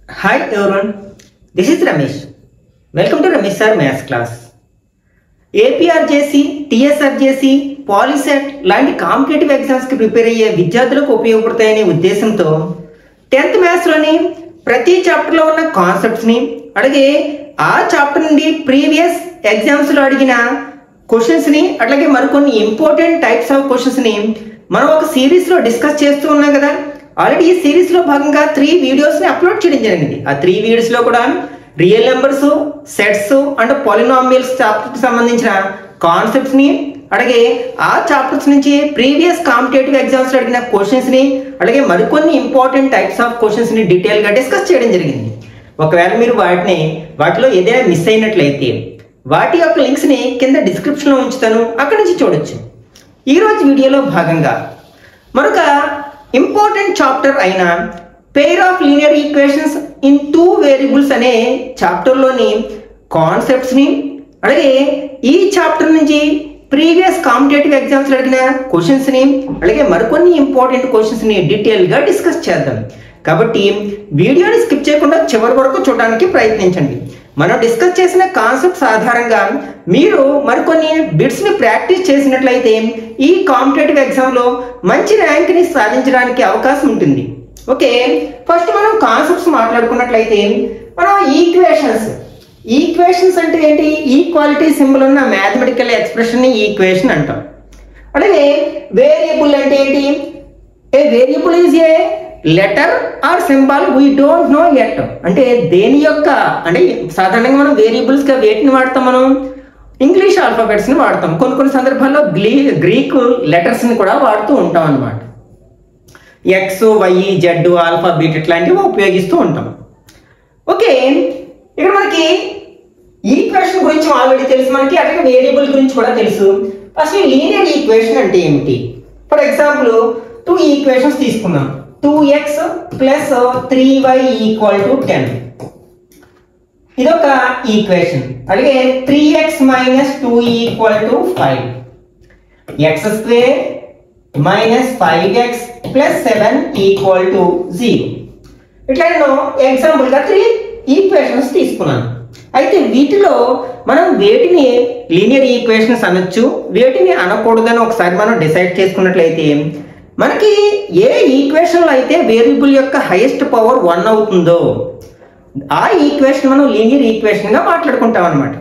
Hi everyone, this is Ramesh. Welcome to Ramesh Sir Maths class. APRJC, TSRJC, POLYCET లాంటి competitive ఎగ్జామ్స్కి prepare అయ్యే విద్యార్థులకు ఉపయోగపడతాయనే ఉద్దేశంతో 10th మ్యాథ్స్లోని ప్రతి చాప్టర్లో ఉన్న కాన్సెప్ట్స్ని అలాగే ఆ చాప్టర్ నుండి ప్రీవియస్ ఎగ్జామ్స్లో అడిగిన క్వశ్చన్స్ని అట్లాగే మరికొన్ని ఇంపార్టెంట్ టైప్స్ ఆఫ్ క్వశ్చన్స్ని మనం ఒక సిరీస్లో డిస్కస్ చేస్తూ ఉన్నాం కదా. ఆల్రెడీ ఈ సిరీస్లో భాగంగా 3 వీడియోస్ని అప్లోడ్ చేయడం జరిగింది. ఆ 3 వీడియోస్లో కూడా real numbers, sets and polynomials చాప్టర్కి సంబంధించిన కాన్సెప్ట్స్ని అలాగే ఆ చాప్టర్స్ నుంచి ప్రీవియస్ కాంపిటేటివ్ ఎగ్జామ్స్లో అడిగిన క్వశ్చన్స్ని అలాగే మరికొన్ని ఇంపార్టెంట్ టైప్స్ ఆఫ్ క్వశ్చన్స్ని డీటెయిల్గా డిస్కస్ చేయడం జరిగింది. ఒకవేళ మీరు వాటిలో ఏదైనా మిస్ అయినట్లయితే వాటి యొక్క లింక్స్ని కింద డిస్క్రిప్షన్లో ఉంచుతాను, అక్కడి నుంచి చూడొచ్చు. ఈరోజు వీడియోలో భాగంగా మరొక ఇంపార్టెంట్ చాప్టర్ అయిన pair of linear equations in 2 variables అనే చాప్టర్లోని కాన్సెప్ట్స్ని అలాగే ఈ చాప్టర్ నుంచి ప్రీవియస్ కాంపిటేటివ్ ఎగ్జామ్స్ అడిగిన క్వశ్చన్స్ని అలాగే మరికొన్ని ఇంపార్టెంట్ క్వశ్చన్స్ని డీటెయిల్గా డిస్కస్ చేద్దాం. కాబట్టి వీడియోని స్కిప్ చేయకుండా చివరి వరకు చూడడానికి ప్రయత్నించండి. మనం డిస్కస్ చేసిన కాన్సెప్ట్స్ ఆధారంగా మీరు మరికొన్ని బిట్స్ని ప్రాక్టీస్ చేసినట్లయితే ఈ కాంపిటేటివ్ ఎగ్జామ్లో మంచి ర్యాంక్ని సాధించడానికి అవకాశం ఉంటుంది. ఓకే, ఫస్ట్ మనం కాన్సెప్ట్స్ మాట్లాడుకున్నట్లయితే మనం ఈక్వేషన్స్ అంటే ఏంటి? ఈక్వాలిటీ సింబల్ ఉన్న మ్యాథమెటికల్ ఎక్స్ప్రెషన్ని ఈక్వేషన్ అంటాం. అలాగే వేరియబుల్ అంటే ఏంటి? A variable is a letter or symbol we don't know yet. అంటే దేని యొక్క అంటే సాధారణంగా మనం వేరియబుల్స్గా వేటిని వాడతాం? మనం ఇంగ్లీష్ ఆల్ఫాబెట్స్ని వాడతాం. కొన్ని సందర్భాల్లో గ్రీక్ లెటర్స్ని కూడా వాడుతూ ఉంటాం అన్నమాట. X, y, z, alpha, beta ఇట్లాంటివి ఉపయోగిస్తూ ఉంటాం. ఓకే, ఇక్కడ మనకి ఈక్వేషన్ గురించి ఆల్రెడీ తెలుసు మనకి, అలాగే వేరియబుల్ గురించి కూడా తెలుసు. అసలు లీనియర్ ఈక్వేషన్ అంటే ఏమిటి? ఫర్ ఎగ్జాంపుల్ 2 ఈక్వేషన్స్ తీసుకుందాం. 2x plus 3y equal to 10 ఇదొక ఈక్వేషన్. అలాగే 3x minus 2 equal to 5, x square minus 5x plus 7 equal to 0. ఇట్లా నేను ఎగ్జాంపుల్గా 3 ఈక్వేషన్స్ తీసుకున్నాను. అయితే వీటిలో మనం వేటిని లీనియర్ ఈక్వేషన్స్ అనొచ్చు, వేటిని అనకూడదని ఒకసారి మనం డిసైడ్ చేసుకున్నట్లయితే మనకి ఏ ఈక్వేషన్లో అయితే వేరియబుల్ యొక్క హైయెస్ట్ పవర్ 1 అవుతుందో ఆ ఈక్వేషన్ మనం లీనియర్ ఈక్వేషన్గా మాట్లాడుకుంటాం అనమాట.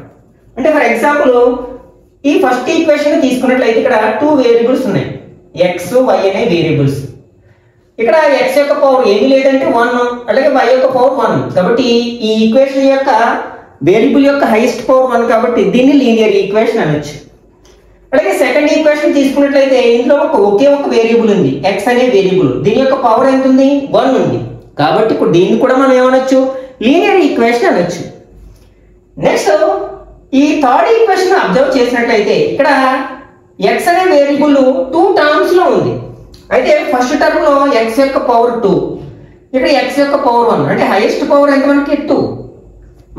అంటే ఫర్ ఎగ్జాంపుల్ ఈ ఫస్ట్ ఈక్వేషన్ తీసుకున్నట్లయితే ఇక్కడ 2 వేరియబుల్స్ ఉన్నాయి, ఎక్స్, వై అనే వేరియబుల్స్. ఇక్కడ ఎక్స్ యొక్క పవర్ ఏమీ లేదంటే 1, అలాగే వై యొక్క పవర్ 1. కాబట్టి ఈ ఈక్వేషన్ యొక్క వేరియబుల్ యొక్క హైయెస్ట్ పవర్ 1 కాబట్టి దీన్ని లీనియర్ ఈక్వేషన్ అనొచ్చు. అలాగే సెకండ్ ఈక్వేషన్ తీసుకున్నట్లయితే ఇందులో ఒకే ఒక వేరియబుల్ ఉంది, ఎక్స్ అనే వేరియబుల్. దీని యొక్క పవర్ ఎంత ఉంది? 1 ఉంది. కాబట్టి ఇప్పుడు దీన్ని కూడా మనం ఏమనొచ్చు? లీనియర్ ఈక్వేషన్ అనొచ్చు. నెక్స్ట్ ఈ థర్డ్ ఈక్వేషన్ అబ్జర్వ్ చేసినట్లయితే ఇక్కడ ఎక్స్ అనే వేరియబుల్ 2 టర్మ్స్ లో ఉంది. అయితే ఫస్ట్ టర్మ్ లో ఎక్స్ యొక్క పవర్ 2, ఇక్కడ ఎక్స్ యొక్క పవర్ 1. అంటే హైయెస్ట్ పవర్ ఎంత మనకి? 2.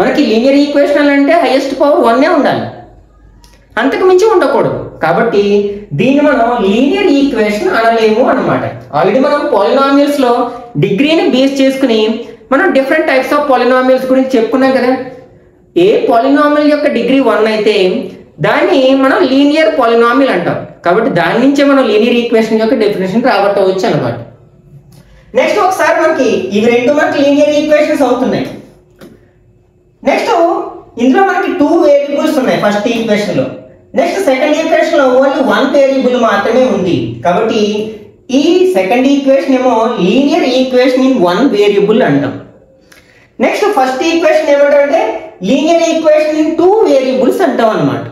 మనకి లీనియర్ ఈక్వేషన్ అంటే హైయెస్ట్ పవర్ 1 ఉండాలి, అంతకు మించి ఉండకూడదు. కాబట్టి దీన్ని మనం లీనియర్ ఈక్వేషన్ అనలేము అన్నమాట. ఆల్రెడీ మనం పాలినామియల్స్ లో డిగ్రీని బేస్ చేసుకుని మనం డిఫరెంట్ టైప్స్ ఆఫ్ పాలినామియల్స్ గురించి చెప్పుకున్నాం కదా. ఏ పాలినామియల్ యొక్క డిగ్రీ 1 అయితే దాన్ని మనం లీనియర్ పాలినామియల్ అంటాం. కాబట్టి దాని నుంచే మనం లీనియర్ ఈక్వేషన్ యొక్క డెఫినేషన్ రాబట్టవచ్చు అనమాట. నెక్స్ట్ ఒకసారి మనకి ఇవి రెండు మనకి లీనియర్ ఈక్వేషన్స్ అవుతున్నాయి. నెక్స్ట్ ఇందులో మనకి 2 వేరియబుల్స్ ఉన్నాయి ఫస్ట్ ఈక్వేషన్ లో. నెక్స్ట్ సెకండ్ ఈక్వేషన్ లో ఓన్లీ 1 వేరియబుల్ మాత్రమే ఉంది. కాబట్టి ఈ సెకండ్ ఈక్వేషన్ ఏమో లీనియర్ ఈక్వేషన్ ఇన్ 1 వేరియబుల్ అంటాం. నెక్స్ట్ ఫస్ట్ ఈక్వేషన్ ఏమంటే లీనియర్ ఈక్వేషన్ ఇన్ 2 వేరియబుల్స్ అంటాం అన్నమాట.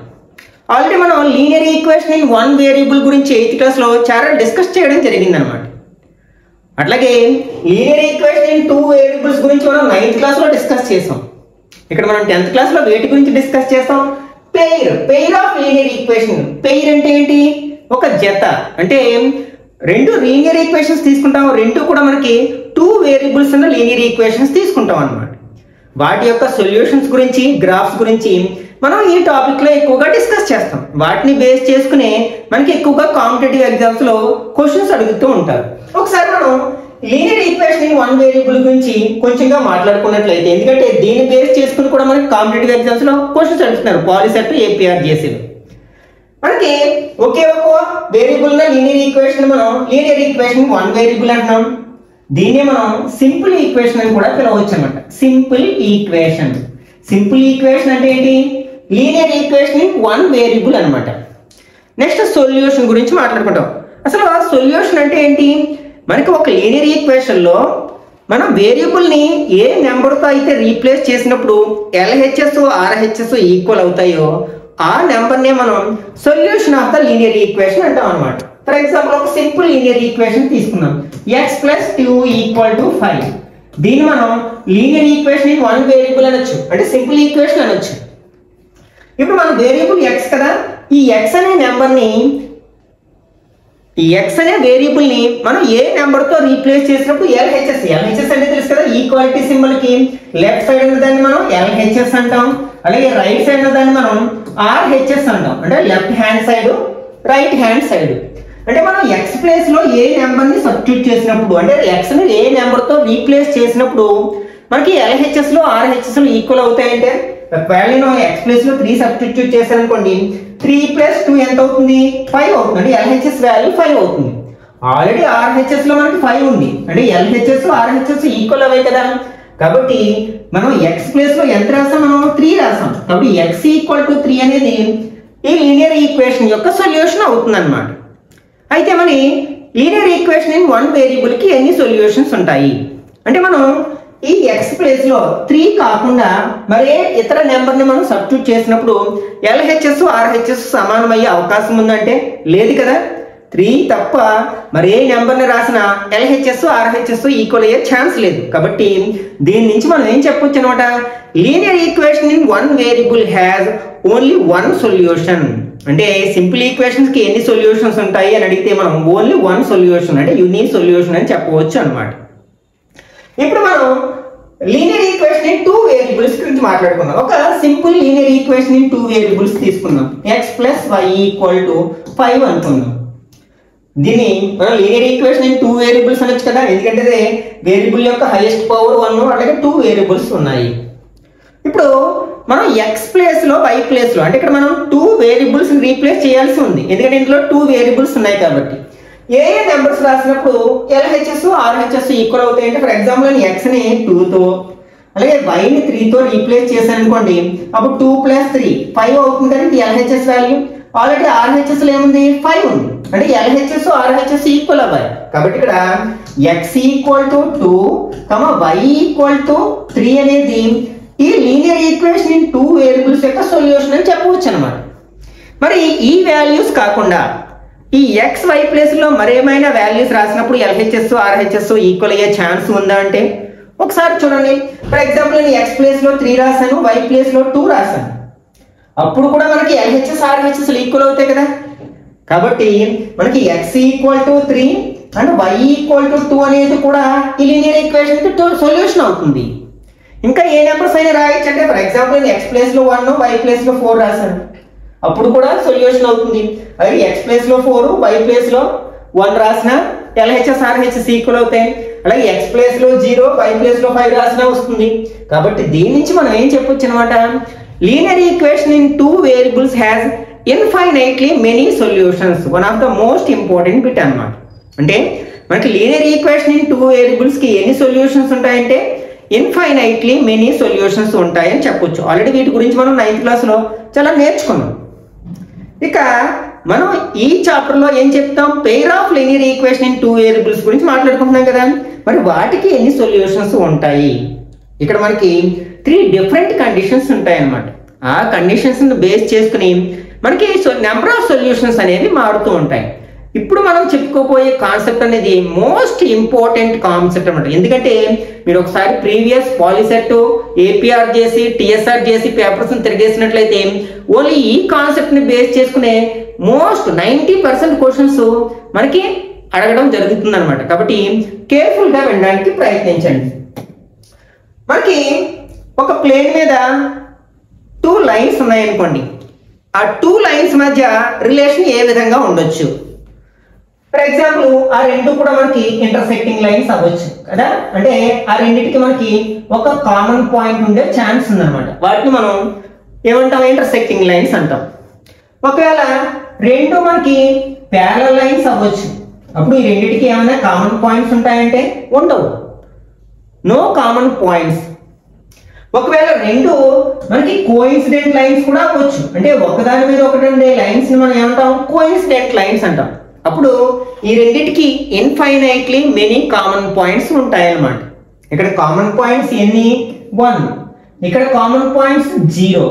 ఆల్రెడీ మనం లీనియర్ ఈక్వేషన్ ఇన్ 1 వేరియబుల్ గురించి 8th క్లాస్లో చాలా డిస్కస్ చేయడం జరిగింది అనమాట. అట్లాగే లీనియర్ ఈక్వేషన్ ఇన్ 2 వేరియబుల్స్ గురించి మనం 9th క్లాస్లో డిస్కస్ చేసాం. ఇక్కడ మనం 10th క్లాస్లో వేటి గురించి డిస్కస్ చేస్తాం? Pair of linear equation. Pair అంటే ఏంటి? ఒక జత. అంటే 2 లీనియర్ ఈక్వేషన్స్ తీసుకుంటాం, 2 కూడా మనకి 2 వేరియబుల్స్ ఉన్న లీనియర్ ఈక్వేషన్స్ తీసుకుంటాం అన్నమాట. వాటి యొక్క సొల్యూషన్స్ గురించి, గ్రాఫ్స్ గురించి మనం ఈ టాపిక్లో ఎక్కువగా డిస్కస్ చేస్తాం. వాటిని బేస్ చేసుకుని మనకి ఎక్కువగా కాంపిటేటివ్ ఎగ్జామ్స్లో క్వశ్చన్స్ అడుగుతూ ఉంటారు. ఒకసారి మనం linear equation in one variable గురించి కొంచెంగా మాట్లాడుకున్నట్లయితే, ఎందుకంటే దీన్ని బేస్ చేసుకుని కూడా మనకి కాంపిటేటివ్ ఎగ్జామ్స్ లో క్వశ్చన్స్ అడుగుతున్నారు పాలిసెట్ ఏపీఆర్ చేసేవి. మనకి ఒకే ఒక వేరియబుల్ లీనియర్ ఈక్వేషన్ మనం లీనియర్ ఈక్వేషన్ వన్ వేరియబుల్ అంటున్నాం. దీన్ని మనం సింపుల్ ఈక్వేషన్ అని కూడా పిలవచ్చు అనమాట. Simple equation. సింపుల్ ఈక్వేషన్ అంటే ఏంటి? Linear equation in one variable అనమాట. నెక్స్ట్ సొల్యూషన్ గురించి మాట్లాడుకుంటాం. అసలు ఆ సొల్యూషన్ అంటే ఏంటి? మనకి ఒక లీనియర్ ఈక్వేషన్ లో మనం వేరియబుల్ ని ఏ నెంబర్ తో అయితే రీప్లేస్ చేసినప్పుడు LHS RHS ఈక్వల్ అవుతాయో ఆ నెంబర్ నే మనం solution of the linear equation అంటాం అనమాట. ఫర్ ఎగ్జాంపుల్ ఒక సింపుల్ లీనియర్ ఈక్వేషన్ తీసుకుందాం. x + 2 = 5. దీన్ని మనం linear equation in one variable అనొచ్చు, అంటే సింపుల్ ఈక్వేషన్ అనొచ్చు. ఇప్పుడు మన వేరియబుల్ x కదా, ఈ x అనే నెంబర్ ని x అనే వేరియబుల్ ని మనం ఏ నెంబర్ తో రీప్లేస్ చేసినప్పుడు LHS అంటే తెలుసు కదా, ఈక్వాలిటీ సింబల్ కి లెఫ్ట్ సైడ్ ఉన్న దాన్ని మనం LHS అంటాం, అలాగే రైట్ సైడ్ ఉన్న దాన్ని మనం RHS అంటాం, అంటే left hand side right hand side. అంటే మనం x ప్లేస్ లో ఏ నెంబర్ ని సబ్స్టిట్యూట్ చేసినప్పుడు, అంటే x ని ఏ నెంబర్ తో రీప్లేస్ చేసినప్పుడు మనకి LHS లో RHS లో ఈక్వల్ అవుతాయంటే, ఒకవేళ నేను x ప్లేస్ లో 3 సబ్స్టిట్యూట్ చేశాను అనుకోండి, 3 + 2 ఎంత అవుతుంది? 5 అవుతుంది. అంటే LHS వాల్యూ 5 అవుతుంది. ఆల్రెడీ RHS లో మనకి 5 ఉంది, అంటే LHS RHS ఈక్వల్ అవే కదా. కాబట్టి మనం x ప్లేస్ లో ఎంత రాసాం? మనం 3 రాసాం. కాబట్టి x = 3 అనేది ఈ లీనియర్ ఈక్వేషన్ యొక్క సొల్యూషన్ అవుతుంది అన్నమాట. అయితే మరి linear equation in one variable కి ఎన్ని సొల్యూషన్స్ ఉంటాయి అంటే, మనం ఈ x ప్లేస్ లో 3 కాకుండా మరే ఇతర నెంబర్ ని మనం సబ్స్టిట్యూట్ చేసినప్పుడు LHS RHS సమానమయ్యే అవకాశం ఉందంటే లేదు కదా. 3 తప్ప మరే నెంబర్ ని రాసిన LHS RHS ఈక్వల్ అయ్యే ఛాన్స్ లేదు. కాబట్టి దీని నుంచి మనం ఏం చెప్పొచ్చు అనమాట, linear equation in one variable has only one solution. అంటే సింపుల్ ఈక్వేషన్స్ కి ఎన్ని సొల్యూషన్స్ ఉంటాయి అని అడిగితే మనం ఓన్లీ వన్ సొల్యూషన్, అంటే యూనిక్ సొల్యూషన్ అని చెప్పవచ్చు అనమాట. ఇప్పుడు మనం linear equation in two variables గురించి మాట్లాడుకుందాం. ఒక simple linear equation in two variables తీసుకుందాం. x + y = 5 అనుకుందాం. దీన్ని మనం linear equation in two variables అనొచ్చు కదా, ఎందుకంటే వేరియబుల్ యొక్క హైయెస్ట్ పవర్ 1, అలాగే 2 వేరియబుల్స్ ఉన్నాయి. ఇప్పుడు మనం x ప్లేస్ లో y ప్లేస్ లో, అంటే ఇక్కడ మనం 2 వేరియబుల్స్ రీప్లేస్ చేయాల్సి ఉంది, ఎందుకంటే ఇందులో 2 వేరియబుల్స్ ఉన్నాయి కాబట్టి. ఏ నెంబర్స్ రాసినప్పుడు LHS RHS ఈక్వల్ అవుతాయి అంటే, ఫర్ ఎగ్జాంపుల్ నేను x ని 2 తో అలాగే y ని 3 తో రీప్లేస్ చేశాను అనుకోండి, అప్పుడు 2 + 3 5 అవుతుంది కదా LHS వాల్యూ. ఆల్రెడీ RHS లో ఏముంది? 5 ఉంది, అంటే LHS RHS ఈక్వల్ అవ్వాలి. కాబట్టి ఇక్కడ x = 2, y = 3 అనేది ఈ linear equation in two variables యొక్క సొల్యూషన్ అని చెప్పవచ్చు అనమాట. మరి ఈ వాల్యూస్ కాకుండా ఈ XY ప్లేస్ లో మరేమైనా వాల్యూస్ రాసినప్పుడు LHS RHS ఈక్వల్ అయ్యే ఛాన్స్ ఉందా అంటే, ఒకసారి చూడండి. ఫర్ ఎగ్జాంపుల్ నేను x ప్లేస్ లో 3 రాసాను, y ప్లేస్ లో 2 రాసాను, అప్పుడు కూడా మనకి LHS RHS ఈక్వల్ అవుతాయి కదా. కాబట్టి మనకి x = 3 అండ్ y = 2 అనేది కూడా ఈ లీనియర్ ఈక్వేషన్ కి సొల్యూషన్ అవుతుంది. ఇంకా ఏ నెంబర్స్ అయినా రాయొచ్చు. అంటే ఫర్ ఎగ్జాంపుల్ నేను x ప్లేస్ లో 1, y ప్లేస్ లో 4 రాసాను, అప్పుడు కూడా సొల్యూషన్ అవుతుంది. అలాగే x ప్లేస్ లో 4, y ప్లేస్ లో 1 రాసినా LHS RHS ఈక్వల్ అవుతాయి. అలాగే x ప్లేస్ లో 0, y ప్లేస్ లో 5 రాసినా వస్తుంది. కాబట్టి దీని నుంచి మనం ఏం చెప్పొచ్చు అనమాట, linear equation in two variables has infinitely many solutions. One of the most important bit అన్నమాట. అంటే మనకి linear equation in two variables కి ఎన్ని సొల్యూషన్స్ ఉంటాయంటే ఇన్ఫైనైట్లీ మెనీ సొల్యూషన్స్ ఉంటాయని చెప్పొచ్చు. ఆల్రెడీ వీటి గురించి మనం 9th క్లాస్లో చాలా నేర్చుకున్నాం. ఇక మనం ఈ చాప్టర్ లో ఏం చెప్తాం, pair of linear equation in two variables గురించి మాట్లాడుకుంటున్నాం కదా. మరి వాటికి ఎన్ని సొల్యూషన్స్ ఉంటాయి? ఇక్కడ మనకి 3 డిఫరెంట్ కండిషన్స్ ఉంటాయి అన్నమాట. ఆ కండిషన్స్ బేస్ చేసుకుని మనకి నెంబర్ ఆఫ్ సొల్యూషన్స్ అనేవి మారుతూ ఉంటాయి. ఇప్పుడు మనం చెప్పుకోబోయే కాన్సెప్ట్ అనేది మోస్ట్ ఇంపార్టెంట్ కాన్సెప్ట్ అన్నమాట. ఎందుకంటే మీరు ఒకసారి ప్రీవియస్ పాలిసెట్, ఏపీఆర్ చేసి, టిఎస్ఆర్ చేసి పేపర్స్ తిరిగేసినట్లయితే ఓన్లీ ఈ కాన్సెప్ట్ ని బేస్ చేసుకునే మోస్ట్ 90% క్వశ్చన్స్ మనకి అడగడం జరుగుతుంది అనమాట. కాబట్టి కేర్ఫుల్ గా వినడానికి ప్రయత్నించండి. మనకి ఒక ప్లేన్ మీద 2 లైన్స్ ఉన్నాయనుకోండి, ఆ 2 లైన్స్ మధ్య రిలేషన్ ఏ విధంగా ఉండొచ్చు? ఫర్ ఎగ్జాంపుల్ ఆ రెండు కూడా మనకి ఇంటర్సెక్టింగ్ లైన్స్ అవ్వచ్చు కదా, అంటే ఆ రెండింటికి మనకి ఒక కామన్ పాయింట్ ఉండే ఛాన్స్ ఉందన్నమాట. వాటిని మనం ఏమంటాం, ఇంటర్సెక్టింగ్ లైన్స్ అంటాం. ఒకవేళ రెండు మనకి ప్యారలల్ లైన్స్ అవ్వచ్చు, అప్పుడు ఈ రెండింటికి ఏమైనా కామన్ పాయింట్స్ ఉంటాయంటే ఉండవు, నో కామన్ పాయింట్స్. ఒకవేళ రెండు మనకి కోఇన్సిడెంట్ లైన్స్ కూడా అవ్వచ్చు, అంటే ఒకదాని మీద ఒకటి ఉండే లైన్స్ ని మనం ఏమంటాం, కోఇన్సిడెంట్ లైన్స్ అంటాం. అప్పుడు ఈ రెండింటికి ఇన్ఫైనైట్లీ మెనీ కామన్ పాయింట్స్ ఉంటాయన్నమాట. ఇక్కడ కామన్ పాయింట్స్ ఎన్ని, 1, ఇక్కడ కామన్ పాయింట్స్ 0,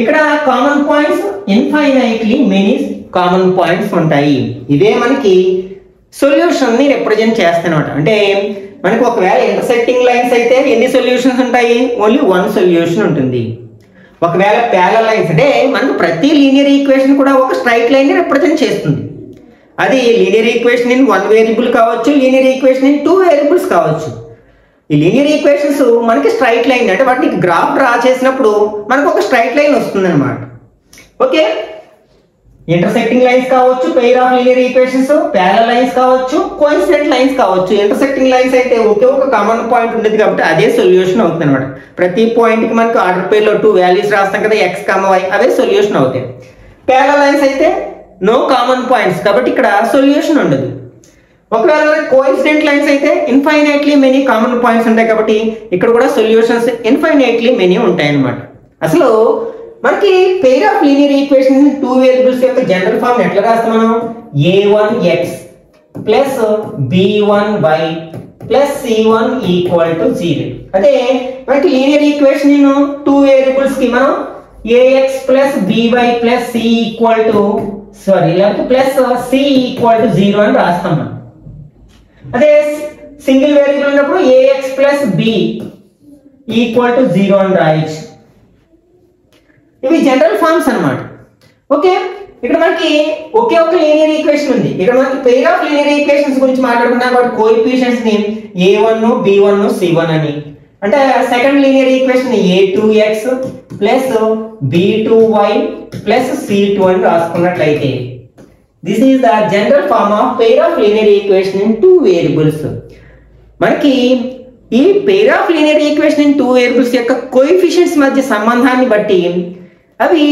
ఇక్కడ common points infinitely many common points ఉంటాయి. ఇవే మనకి సొల్యూషన్ ని రిప్రజెంట్ చేస్తాయన్నమాట. అంటే మనకి ఒకవేళ ఇంటర్సెక్టింగ్ లైన్స్ అయితే ఎన్ని సొల్యూషన్స్ ఉంటాయి, ఓన్లీ 1 సొల్యూషన్ ఉంటుంది. ఒకవేళ ప్యారలల్ లైన్స్ అంటే మనకు ప్రతి లీనియర్ ఈక్వేషన్ కూడా ఒక స్ట్రైట్ లైన్ ని రిప్రజెంట్ చేస్తుంది. అది లీనియర్ ఈక్వేషన్ ఇన్ 1 వేరియబుల్ కావచ్చు, లీనియర్ ఈక్వేషన్ ఇన్ 2 వేరియబుల్స్ కావచ్చు. ఈ లీనియర్ ఈక్వేషన్స్ మనకి స్ట్రైట్ లైన్ అంటే వాటిని గ్రాఫ్ డ్రా చేసినప్పుడు మనకు ఒక స్ట్రైట్ లైన్ వస్తుంది అనమాట. ఓకే, ఇంటర్సెక్టింగ్ లైన్స్ కావచ్చు, pair of linear equations, parallel lines కావచ్చు, కోఇన్సిడెంట్ లైన్స్ కావచ్చు. ఇంటర్సెక్టింగ్ లైన్స్ అయితే ఒకే ఒక కామన్ పాయింట్ ఉండేది కాబట్టి అదే సొల్యూషన్ అవుతుంది అనమాట. ప్రతి పాయింట్ కి మనకు ఆర్డర్ పేర్ లో 2 వాల్యూస్ రాస్తాం కదా, x, y, అవే సొల్యూషన్ అవుతాయి. ప్యారలల్ లైన్స్ అయితే నో కామన్ పాయింట్స్ కాబట్టి ఇక్కడ సొల్యూషన్ ఉండదు. ఒకవేళ కోఇన్సిడెంట్ లైన్స్ అయితే ఇన్ఫైనైట్లీ మెనీ కామన్ పాయింట్స్ ఉంటాయి కాబట్టి ఇక్కడ కూడా సొల్యూషన్స్ ఇన్ఫైనైట్లీ మెనీ ఉంటాయి అన్నమాట. అసలు మనకి pair of linear equations 2 variables యొక్క జనరల్ ఫామ్ ఎట్లా రాస్తాం మనం, a1x plus b1y plus c1 equal to 0. అదే మనకి లీనియర్ ఈక్వేషన్ 2 వేరియబుల్స్ కి మనం ax plus by plus c equal to లేకపోతే ప్లస్ c ఈక్వల్ టు 0 అని రాస్తాం మనం. అదే సింగిల్ వేరియబుల్ ఉన్నప్పుడు ax plus b equal to 0 అని రాయొచ్చు. ఇవి జనరల్ ఫార్మ్స్ అన్నమాట. ఓకే, ఇక్కడ మనకి ఒకే ఒక లీనియర్ ఈక్వేషన్ ఉంది. ఇక్కడ మనకి పెయిర్ ఆఫ్ లీనియర్ ఈక్వేషన్స్ గురించి మాట్లాడుకున్నాం కాబట్టి కోఎఫిషియెంట్స్ ని a1 b1 c1 అని, అంటే second linear equation a2x plus b2y plus c2 అని రాసుకున్నట్లయితే this is the general form of pair of linear equation in 2 variables. మనకి ఈ pair of linear equation in 2 variables యొక్క కోఎఫిషియెంట్స్ మధ్య సంబంధాన్ని బట్టి అవి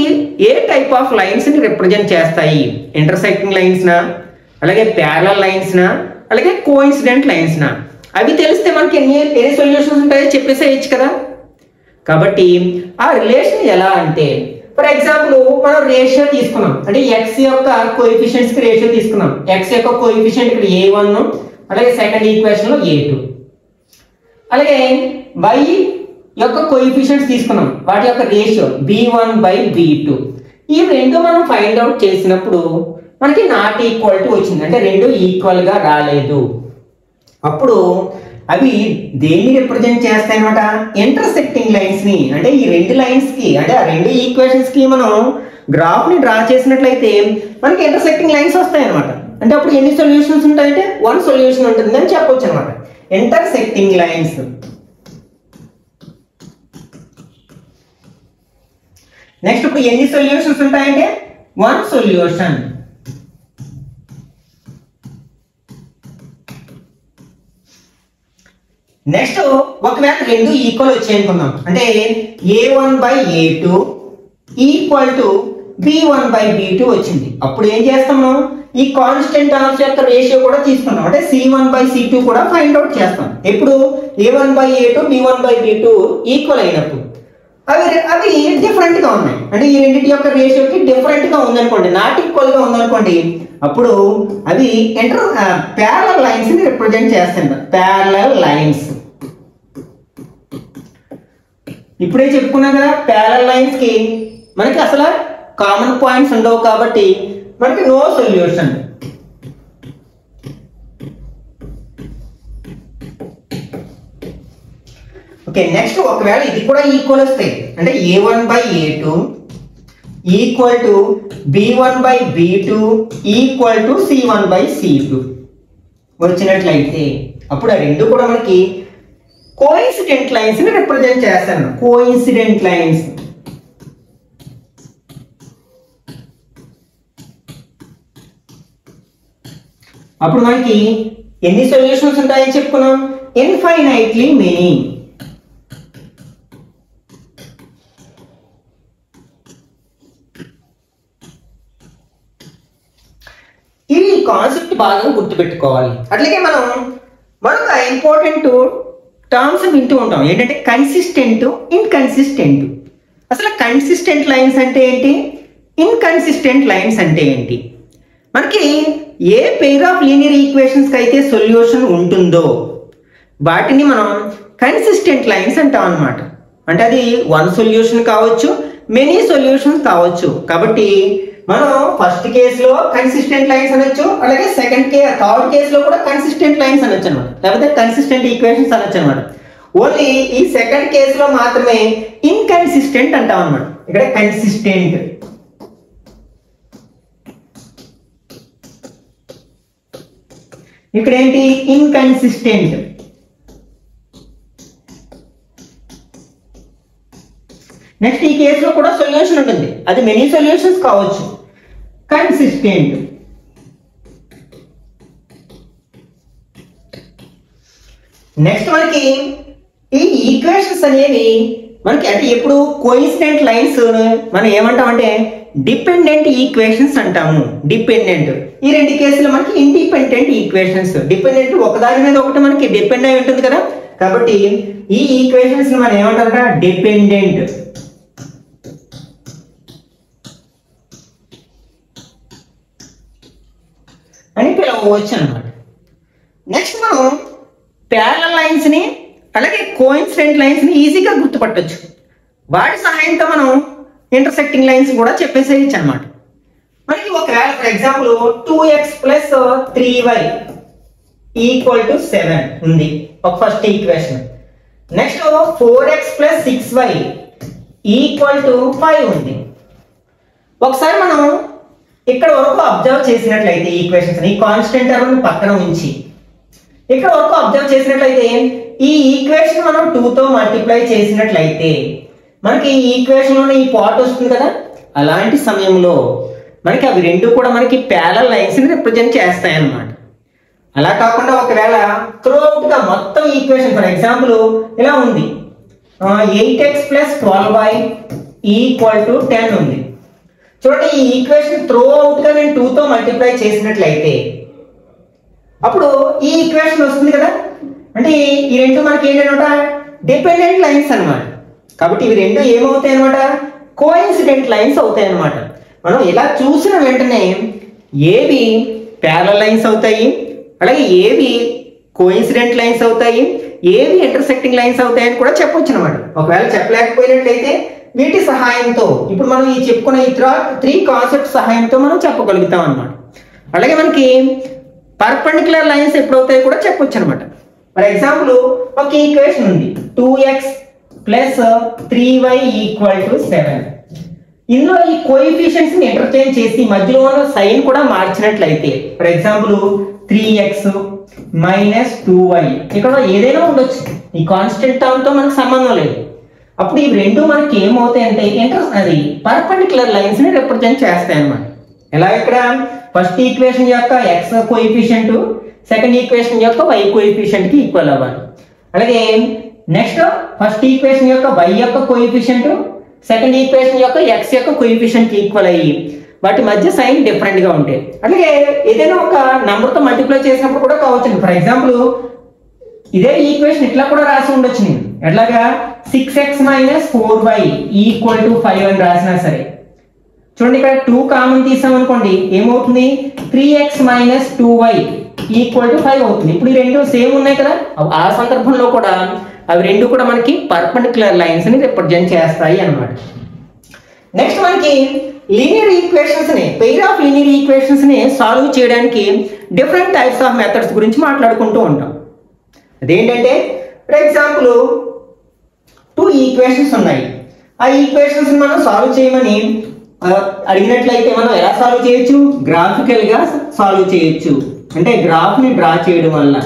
ఏ టైప్ ఆఫ్ లైన్స్ ని రిప్రజెంట్ చేస్తాయి, ఇంటర్సెక్టింగ్ లైన్స్ నా, అలాగే ప్యారలల్ లైన్స్ నా, అలాగే కోఇన్సిడెంట్ లైన్స్ నా, అవి తెలిస్తే మనకి ఎన్ని సొల్యూషన్స్ ఉంటాయో చెప్పేసేయచ్చు కదా. కాబట్టి ఆ రిలేషన్ ఎలా అంటే, ఫర్ ఎగ్జాంపుల్ మనం రేషియో తీసుకున్నాం, అంటే x యొక్క కోఎఫిషియెంట్స్ కి రేషియో తీసుకున్నాం. x యొక్క కోఎఫిషియెంట్ ఇక్కడ a1, అలాగే సెకండ్ ఈక్వేషన్ లో a2, అలాగే y యొక్క కోఎఫిషియెంట్స్ తీసుకున్నాం, వాటి యొక్క రేషియో b1 బై b2. ఈ రెండు మనం ఫైండ్ అవుట్ చేసినప్పుడు మనకి నాట్ ఈక్వల్ టు వచ్చింది, అంటే రెండు ఈక్వల్ గా రాలేదు. అప్పుడు అవి దేన్ని రిప్రజెంట్ చేస్తాయి అన్నమాట, ఇంటర్సెక్టింగ్ లైన్స్ ని. అంటే ఈ రెండు లైన్స్ కి, అంటే ఆ రెండు ఈక్వేషన్స్ కి మనం గ్రాఫ్ ని డ్రా చేసినట్లయితే మనకి ఇంటర్సెక్టింగ్ లైన్స్ వస్తాయి అనమాట. అంటే అప్పుడు ఎన్ని సొల్యూషన్స్ ఉంటాయంటే 1 సొల్యూషన్ ఉంటుంది అని చెప్పొచ్చు అనమాట. Intersecting lines. నెక్స్ట్ ఇప్పుడు ఎన్ని సొల్యూషన్స్ ఉంటాయంటే 1 సొల్యూషన్. నెక్స్ట్ ఒకవేళ రెండు ఈక్వల్ వచ్చాయి అనుకుందాం, అంటే a1 by a2 equal to b1 by b2 వచ్చింది. అప్పుడు ఏం చేస్తాం మనం, ఈ కాన్స్టెంట్ టర్మ్స్ యొక్క రేషియో కూడా తీసుకున్నాం, అంటే c1 బై c2 కూడా ఫైండ్ అవుట్ చేస్తాం. ఎప్పుడు a1 by a2 b1 by b2 equal అయినప్పుడు అవి డిఫరెంట్ గా ఉన్నాయి, అంటే ఈ రెండింటి యొక్క రేషియోకి డిఫరెంట్ గా ఉందనుకోండి, నాట్ ఈక్వల్ గా ఉందనుకోండి, అప్పుడు అవి ప్యారలల్ లైన్స్ ని రిప్రజెంట్ చేస్తాయి. ప్యారలల్ లైన్స్ ఇప్పుడే చెప్పుకున్నాం కదా, ప్యారలల్ లైన్స్ కి మనకి అసలు కామన్ పాయింట్స్ ఉండవు కాబట్టి మనకి నో సొల్యూషన్. ఓకే, నెక్స్ట్ ఒకవేళ ఇది కూడా ఈక్వల్ వస్తాయి, అంటే a1 by a2 equal to b1 by b2 equal to c1 by c2 వచ్చినట్లయితే అప్పుడు ఆ రెండు కూడా మనకి కోఇన్సిడెంట్ లైన్స్ ని రిప్రజెంట్ చేస్తాను. Coincident lines. అప్పుడు మనకి ఎన్ని సొల్యూషన్స్ ఉంటాయని చెప్పుకున్నాం? Infinitely many. ఈ కాన్సెప్ట్ బాగా గుర్తుపెట్టుకోవాలి. అట్లాగే మనం మరొక ఇంపార్టెంట్ టర్మ్స్ వింటూ ఉంటాం, ఏంటంటే కన్సిస్టెంట్, ఇన్కన్సిస్టెంట్. అసలు కన్సిస్టెంట్ లైన్స్ అంటే ఏంటి, ఇన్కన్సిస్టెంట్ లైన్స్ అంటే ఏంటి? మనకి ఏ పెయిర్ ఆఫ్ లీనియర్ ఈక్వేషన్స్కి అయితే సొల్యూషన్ ఉంటుందో వాటిని మనం కన్సిస్టెంట్ లైన్స్ అంటాం అన్నమాట. అంటే అది వన్ సొల్యూషన్ కావచ్చు, మెనీ సొల్యూషన్స్ కావచ్చు. కాబట్టి మనం ఫస్ట్ కేసులో కన్సిస్టెంట్ లైన్స్ అనొచ్చు, అలాగే థర్డ్ కేసులో కూడా కన్సిస్టెంట్ లైన్స్ అనొచ్చు అనమాట, లేకపోతే కన్సిస్టెంట్ ఈక్వేషన్స్ అనొచ్చు అనమాట. ఓన్లీ ఈ సెకండ్ కేసులో మాత్రమే ఇన్కన్సిస్టెంట్ అంటాం అనమాట. ఇక్కడ కన్సిస్టెంట్, ఇక్కడ ఏంటి ఇన్కన్సిస్టెంట్. నెక్స్ట్ ఈ కేసులో కూడా సొల్యూషన్ ఉంటుంది, అది మెనీ సొల్యూషన్స్ కావచ్చు. కన్సిస్టెంట్. నెక్స్ట్ మనకి ఈ ఈక్వేషన్స్ అనేవి మనకి అంటే ఎప్పుడు కోఇన్సిడెంట్ లైన్స్ మనం ఏమంటామంటే డిపెండెంట్ ఈక్వేషన్స్ అంటాము. డిపెండెంట్. ఈ రెండు కేసులు మనకి ఇండిపెండెంట్ ఈక్వేషన్స్. డిపెండెంట్ ఒకదాని మీద ఒకటి మనకి డిపెండ్ అయి ఉంటుంది కదా, కాబట్టి ఈ ఈక్వేషన్స్ మనం ఏమంటారంట డిపెండెంట్. అని పిలవచ్చు అనమాట. నెక్స్ట్ మనం ప్యారలల్ లైన్స్ ని అలాగే కోఇన్సిడెంట్ లైన్స్ ని ఈజీగా గుర్తుపట్టొచ్చు. వాటి సహాయంతో మనం ఇంటర్సెక్టింగ్ లైన్స్ కూడా చెప్పేసేయచ్చు అనమాట. మనకి ఒకవేళ ఫర్ ఎగ్జాంపుల్ 2x + 3y = 7 ఉంది ఒక first equation. Next 4x + 6y = 5 ఉంది. ఒకసారి మనం ఇక్కడ వరకు అబ్జర్వ్ చేసినట్లయితే ఈక్వేషన్స్ ఈ కాన్స్టెంట్ టర్మ్ పక్కన ఉంచి ఇక్కడ వరకు అబ్జర్వ్ చేసినట్లయితే ఈ ఈక్వేషన్ మనం 2 తో మల్టిప్లై చేసినట్లయితే మనకి ఈ ఈక్వేషన్ లోనే ఈ పార్ట్ వస్తుంది కదా. అలాంటి సమయంలో మనకి అవి రెండు కూడా మనకి ప్యారలల్ లైన్స్ ని రిప్రజెంట్ చేస్తాయి అన్నమాట. అలా కాకుండా ఒకవేళ త్రూఅవుట్ గా మొత్తం ఈక్వేషన్ ఫర్ ఎగ్జాంపుల్ ఇలా ఉంది, 8x + 12y = 10 ఉంది. చూడండి, ఈ ఈక్వేషన్ త్రూఅవుట్ గా నేను 2 తో మల్టిప్లై చేసినట్లయితే అప్పుడు ఈ ఈక్వేషన్ వస్తుంది కదా. అంటే ఈ రెండు మనకి ఏంటన్నమాట డిపెండెంట్ లైన్స్ అన్నమాట. కాబట్టి ఇవి రెండు ఏమవుతాయి అనమాట, కోఇన్సిడెంట్ లైన్స్ అవుతాయి అన్నమాట. మనం ఇలా చూసిన వెంటనే ఏవి ప్యారలల్ లైన్స్ అవుతాయి, అలాగే ఏవి కోఇన్సిడెంట్ లైన్స్ అవుతాయి, ఏవి ఇంటర్సెక్టింగ్ లైన్స్ అవుతాయి అని కూడా చెప్పొచ్చు అనమాట. ఒకవేళ చెప్పలేకపోయినట్లయితే వీటి సహాయంతో ఇప్పుడు మనం ఈ చెప్పుకున్న ఈ 3 కాన్సెప్ట్ సహాయంతో మనం చెప్పగలుగుతాం అన్నమాట. అలాగే మనకి పర్పెండిక్యులర్ లైన్స్ ఎప్పుడవుతాయి కూడా చెప్పొచ్చు అనమాట. ఫర్ ఎగ్జాంపుల్ ఒక ఈక్వేషన్ ఉంది, 2x + 3y = 7. ఇందులో ఈ కోఎఫిషియెంట్స్ ని ఇంటర్చేంజ్ చేసి మధ్యలో ఉన్న సైన్ కూడా మార్చినట్లయితే ఫర్ ఎగ్జాంపుల్ 3x - 2y ఇక్కడ ఏదైనా ఉండొచ్చు, ఈ కాన్స్టెంట్ టర్మ్ తో మనకు సంబంధం లేదు. అప్పుడు ఈ రెండు మనకి ఏమవుతాయంటే అది పర్పెండిక్యులర్ లైన్స్ ని రిప్రజెంట్ చేస్తాయి అన్నమాట. ఎలా ఇక్కడ ఫస్ట్ ఈక్వేషన్ యొక్క x కోఎఫిషియంట్ సెకండ్ ఈక్వేషన్ యొక్క y కోఎఫిషియంట్ కి ఈక్వల్ అవ్వాలి. అలాగే నెక్స్ట్ ఫస్ట్ ఈక్వేషన్ యొక్క y యొక్క కోఎఫిషియంట్ సెకండ్ ఈక్వేషన్ యొక్క x యొక్క కోఎఫిషియంట్ కి ఈక్వల్ అయ్యి వాటి మధ్య సైన్ డిఫరెంట్ గా ఉంటాయి. అలాగే ఏదైనా ఒక నంబర్ తో మల్టిప్లై చేసినప్పుడు కూడా కావచ్చు. ఫర్ ఎగ్జాంపుల్ ఇదే ఈక్వేషన్ ఇట్లా కూడా రాసి ఉండొచ్చు నేను, ఎట్లాగా 6x - 4y = 5 అని రాసినా సరే. చూడండి, ఇక్కడ 2 కామన్ తీసాం అనుకోండి ఏమవుతుంది, 3x - 2y = 5 అవుతుంది. ఇప్పుడు ఈ రెండు సేమ్ ఉన్నాయి కదా, ఆ సందర్భంలో కూడా అవి రెండు కూడా మనకి పర్పెండిక్యులర్ లైన్స్ ని రిప్రజెంట్ చేస్తాయి అన్నమాట. నెక్స్ట్ మనకి లీనియర్ ఈక్వేషన్స్ ని పెయిర్ ఆఫ్ లీనియర్ ఈక్వేషన్స్ ని సాల్వ్ చేయడానికి డిఫరెంట్ టైప్స్ ఆఫ్ మెథడ్స్ గురించి మాట్లాడుకుంటూ ఉంటాం. అదేంటంటే ఫర్ ఎగ్జాంపుల్ 2 ఈక్వేషన్స్ ఉన్నాయి, ఆ ఈక్వేషన్స్ మనం సాల్వ్ చేయమని అడిగినట్లయితే మనం ఎలా సాల్వ్ చేయొచ్చు, గ్రాఫికల్ గా సాల్వ్ చేయొచ్చు, అంటే గ్రాఫ్ ని డ్రా చేయడం వల్ల.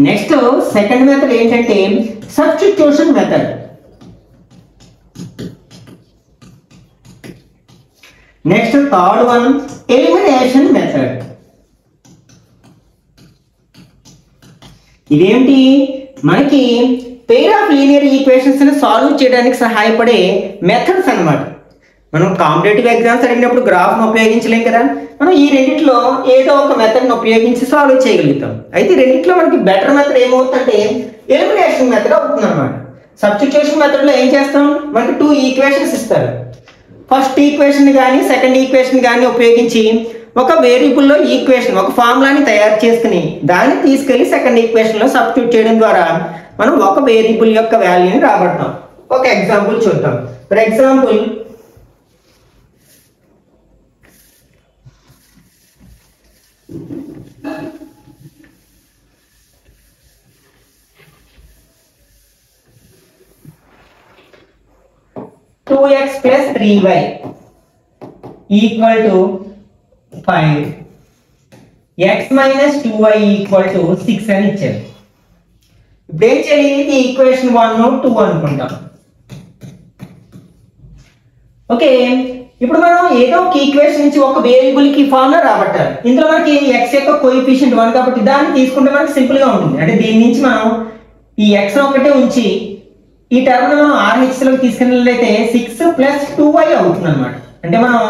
నెక్స్ట్ సెకండ్ మెథడ్ ఏంటంటే substitution method. Next third one elimination method. ఇదేంటి మనకి పెయిర్ ఆఫ్ లీనియర్ ఈక్వేషన్స్ ని సాల్వ్ చేయడానికి సహాయపడే మెథడ్స్ అన్నమాట. మనం కాంపిటేటివ్ ఎగ్జామ్స్ అడిగినప్పుడు గ్రాఫ్ను ఉపయోగించలేం కదా, మనం ఈ రెండిట్లో ఏదో ఒక మెథడ్ని ఉపయోగించి సాల్వ్ చేయగలుగుతాం. అయితే రెండిట్లో మనకి బెటర్ మెథడ్ ఏమవుతుందంటే ఎలిమినేషన్ మెథడ్ అవుతుంది అనమాట. సబ్స్టిట్యూషన్ మెథడ్లో ఏం చేస్తాం, మనకి 2 ఈక్వేషన్స్ ఇస్తారు. ఫస్ట్ ఈక్వేషన్ కానీ సెకండ్ ఈక్వేషన్ కానీ ఉపయోగించి ఒక వేరియబుల్లో ఈక్వేషన్ ఒక ఫార్ములాని తయారు చేసుకుని దాన్ని తీసుకెళ్లి సెకండ్ ఈక్వేషన్లో సబ్స్టిట్యూట్ చేయడం ద్వారా మనం ఒక వేరియబుల్ యొక్క వాల్యూని రాబడతాం. ఒక ఎగ్జాంపుల్ చూద్దాం. For example 2x plus 3y equal to 5, x minus 2y equal to 6 అని ఇచ్చారు. ఇప్పుడు ఏం చేయాలి, ఇది ఈక్వేషన్ 1 2 అనుకుంటాం. ఓకే, ఇప్పుడు మనం ఏదో ఒక ఈక్వేషన్ నుంచి ఒక వేరియబుల్ కి ఫార్ములా రాబట్టాలి. ఇందులో మనకి x యొక్క కోఎఫిషియంట్ 1 కాబట్టి దాన్ని తీసుకుంటే మనకి సింపుల్ గా ఉంటుంది. అంటే దీని నుంచి మనం ఈ x ఒకటే ఉంచి ఈ టర్మ్ మనం RH లోకి తీసుకెళ్ళినట్లయితే 6 ప్లస్ 2y అవుతుంది అనమాట. అంటే మనం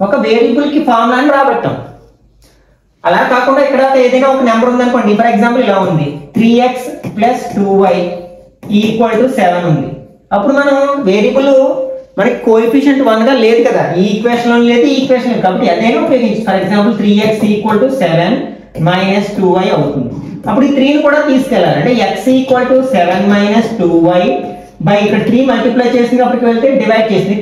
ఒక వేరియబుల్ కి ఫార్ములాని రాబట్టాం. అలా కాకుండా ఇక్కడ ఏదైనా ఒక నెంబర్ ఉందనుకోండి, ఫర్ ఎగ్జాంపుల్ ఇలా ఉంది 3x plus 2y equal to 7 ఉంది. అప్పుడు మనం వేరియబుల్ మనకి కోఎఫిషియంట్ 1 గా లేదు కదా, ఈ ఈక్వేషన్ లో లేదు, ఈ ఈక్వేషన్ లేదు కాబట్టి అదైనా ఉపయోగించి for example 3x equal to 7 minus 2y అవుతుంది. అప్పుడు ఈ 3ని కూడా తీసుకెళ్ళాలి. అంటే x equal to 7 minus 2y by ఇక్కడ 3 మల్టిప్లై చేసినప్పటికి వెళ్తే డివైడ్ చేసింది.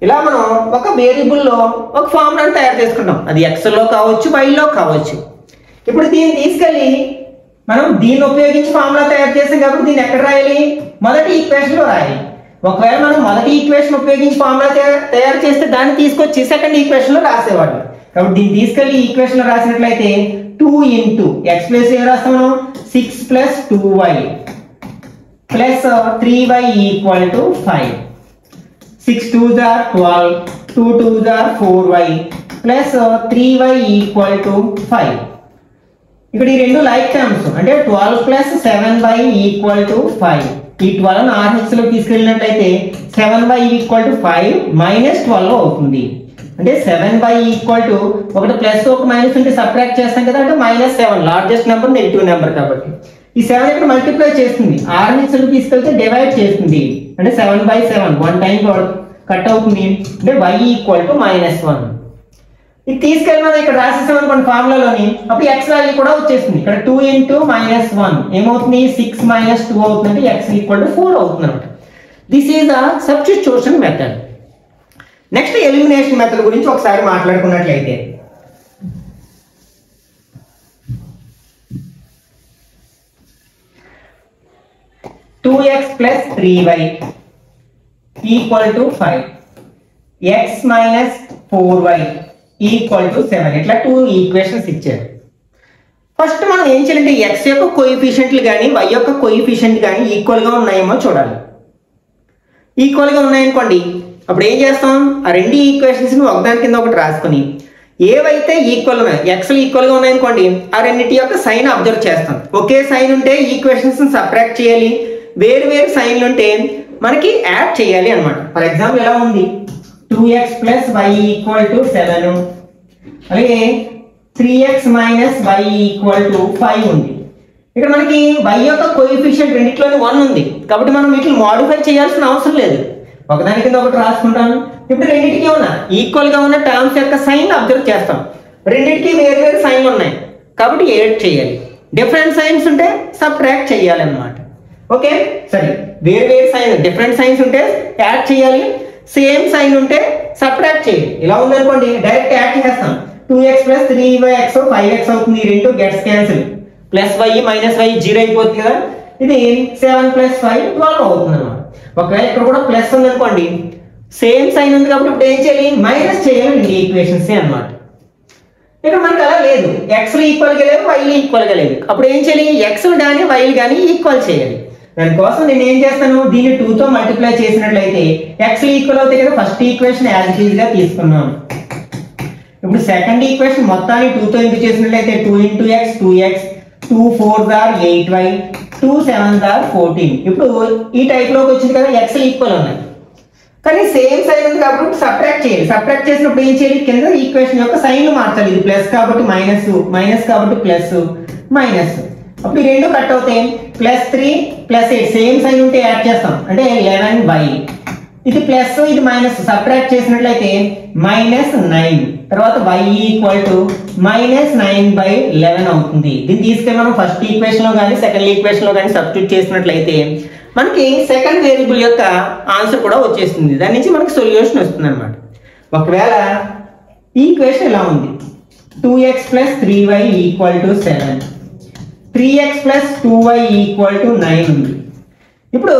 ఇలా మనం ఒక వేరియబుల్లో ఒక ఫార్ములాని తయారు చేసుకుంటాం. అది ఎక్స్లో కావచ్చు, వైలో కావచ్చు. ఇప్పుడు దీన్ని తీసుకెళ్ళి మనం దీన్ని ఉపయోగించి ఫార్ములా తయారు చేసాం కాబట్టి దీన్ని ఎక్కడ రాయాలి, మొదటి ఈక్వేషన్లో రాయాలి. ఒకవేళ మనం మొదటి ఈక్వేషన్ ఉపయోగించి ఫార్ములా తయారు చేస్తే దాన్ని తీసుకొచ్చి సెకండ్ ఈక్వేషన్లో రాసేవాళ్ళు. కాబట్టి దీన్ని తీసుకెళ్ళి ఈక్వేషన్లో రాసినట్లయితే 2 ఇంటూ ఎక్స్ ప్లస్ ఏం రాస్తాం మనం 6 plus 2y plus 3y equal to 5. 6 2s are 12, 2 2s are 4y plus 3y equal to 5. ఇక్కడ ఈ రెండు లైక్ టర్మ్స్ అంటే 12 ప్లస్ 7y ఈక్వల్ టు 5. ఈ 12 RH లోకి తీసుకెళ్ళినట్లయితే 7y ఈక్వల్ టు 5 మైనస్ 12 అవుతుంది. అంటే 7y ఈక్వల్ టు ఒకటి ప్లస్ ఒక మైనస్ ఉంటే సబ్ట్రాక్ట్ చేస్తాం కదా, అంటే minus 7 largest number negative number కాబట్టి ఈ 7 ఇక్కడ మల్టిప్లై చేస్తుంది, RH లోకి తీసుకెళ్తే డివైడ్ చేస్తుంది. అంటే 7/7 1 టైం కట్ అవుతుంది. అంటే y ఈక్వల్ టు -1. ఇది తీసుకెళ్ళి మనం ఇక్కడ రాసేసాం అనుకోండి ఫార్ములాలోని, అప్పుడు x వాల్యూ కూడా వచ్చేస్తుంది. ఇక్కడ 2 ఇంటూ -1 ఏమవుతుంది 6 మైనస్ 2 అవుతుంది. అంటే x ఈక్వల్ టు 4 అవుతుంది అనమాట. This is the substitution method. Next elimination method గురించి ఒకసారి మాట్లాడుకున్నట్లయితే, two x plus 3y equal to 5, x minus 4y equal to 7. ఇట్లా 2 ఈక్వేషన్స్ ఇచ్చారు. ఫస్ట్ మనం ఏం చేయాలంటే x యొక్క కోఎఫిషియంట్లు కానీ y యొక్క కోఎఫిషియంట్ కానీ ఈక్వల్గా ఉన్నాయేమో చూడాలి. ఈక్వల్గా ఉన్నాయనుకోండి అప్పుడు ఏం చేస్తాం, ఆ రెండు ఈక్వేషన్స్ని ఒకదాని కింద ఒకటి రాసుకొని ఏవైతే ఈక్వల్ ఉన్నాయో ఎక్స్లు ఈక్వల్గా ఉన్నాయనుకోండి ఆ రెండింటి యొక్క సైన్ అబ్జర్వ్ చేస్తాం. ఒకే సైన్ ఉంటే ఈక్వేషన్స్ని సబ్ట్రాక్ట్ చేయాలి, వేరు వేరు సైన్లు ఉంటే మనకి యాడ్ చేయాలి అనమాట. ఫర్ ఎగ్జాంపుల్ ఎలా ఉంది 2x plus y equal to 7, అలాగే 3x minus y equal to 5 ఉంది. ఇక్కడ మనకి y యొక్క కోఎఫిషియంట్ రెండిట్లోనే 1 ఉంది కాబట్టి మనం వీటిని మోడిఫై చేయాల్సిన అవసరం లేదు, ఒకదాని కింద ఒకటి రాసుకుంటాను. ఇప్పుడు రెండింటికి ఉన్న ఈక్వల్గా ఉన్న టర్మ్స్ యొక్క సైన్ అబ్జర్వ్ చేస్తాం. రెండింటికి వేరు వేరు సైన్లు ఉన్నాయి కాబట్టి యాడ్ చేయాలి, డిఫరెంట్ సైన్స్ ఉంటే సబ్ట్రాక్ట్ చేయాలి అన్నమాట. ఓకే సరే, వేరు వేరు సైన్ డిఫరెంట్ సైన్స్ ఉంటే యాడ్ చేయాలి, సేమ్ సైన్ ఉంటే సబ్ట్రాక్ట్ చేయాలి. ఇలా ఉందనుకోండి డైరెక్ట్ యాడ్ చేస్తాం. 2x ప్లస్ 3x 5x అవుతుంది. ఈ రెండు gets cancel, plus y minus y 0 అయిపోతుంది కదా. ఇది 7 ప్లస్ 5 12 అవుతుంది అన్నమాట. ఒకవేళ ఇక్కడ కూడా ప్లస్ ఉంది అనుకోండి సేమ్ సైన్ ఉంది కాబట్టి ఇప్పుడు ఏం చేయాలి, మైనస్ చేయాలి ఈక్వేషన్స్ అన్నమాట. ఇక్కడ మనకి అలా లేదు, ఎక్స్లు ఈక్వల్గా లేవు, వైలు ఈక్వల్గా లేదు. అప్పుడు ఏం చేయాలి, ఎక్స్లు కానీ వైలు కానీ ఈక్వల్ చేయాలి. దానికోసం నేను ఏం చేస్తాను, దీన్ని 2తో మల్టిప్లై చేసినట్లయితే ఎక్స్లు ఈక్వల్ అవుతాయి కదా. First equation as it is గా తీసుకున్నాను. ఇప్పుడు సెకండ్ ఈక్వేషన్ మొత్తాన్ని 2తో ఇంటూ చేసినట్లయితే 2 into x 2x 2 4s are 8y, 2 7s are 14. ఇప్పుడు ఈ టైప్ లోకి వచ్చింది కదా, x ఈక్వల్ ఉన్నాయి కానీ సేమ్ సైన్ ఉంది కాబట్టి సబ్ట్రాక్ట్ చేయాలి. సబ్ట్రాక్ట్ చేసినప్పుడు ఏం చేయాలి, కింద ఈక్వేషన్ యొక్క సైన్ మార్చాలి. ఇది ప్లస్ కాబట్టి మైనస్, మైనస్ కాబట్టి ప్లస్, మైనస్. అప్పుడు ఈ రెండు కట్ అవుతాయి. +3 +8 సేమ్ సైన్ ఉంటే యాడ్ చేస్తాం అంటే 11y. ఇది ప్లస్ ఇది మైనస్, సబ్ట్రాక్ట్ చేసినట్లయితే -9. తర్వాత y ఈక్వల్ టు -9/11 అవుతుంది. దీన్ని తీసుకెళ్ళి మనం ఫస్ట్ ఈక్వేషన్ లో కానీ సెకండ్ ఈక్వేషన్ లో కానీ సబ్స్టిట్యూట్ చేసినట్లయితే మనకి సెకండ్ వేరియబుల్ యొక్క ఆన్సర్ కూడా వచ్చేస్తుంది. దాని నుంచి మనకి సొల్యూషన్ వస్తుంది అనమాట. ఒకవేళ ఈ ఈక్వేషన్ ఎలా ఉంది, 2x + 3y = 7, 3x + 2y = 9 ఉంది. ఇప్పుడు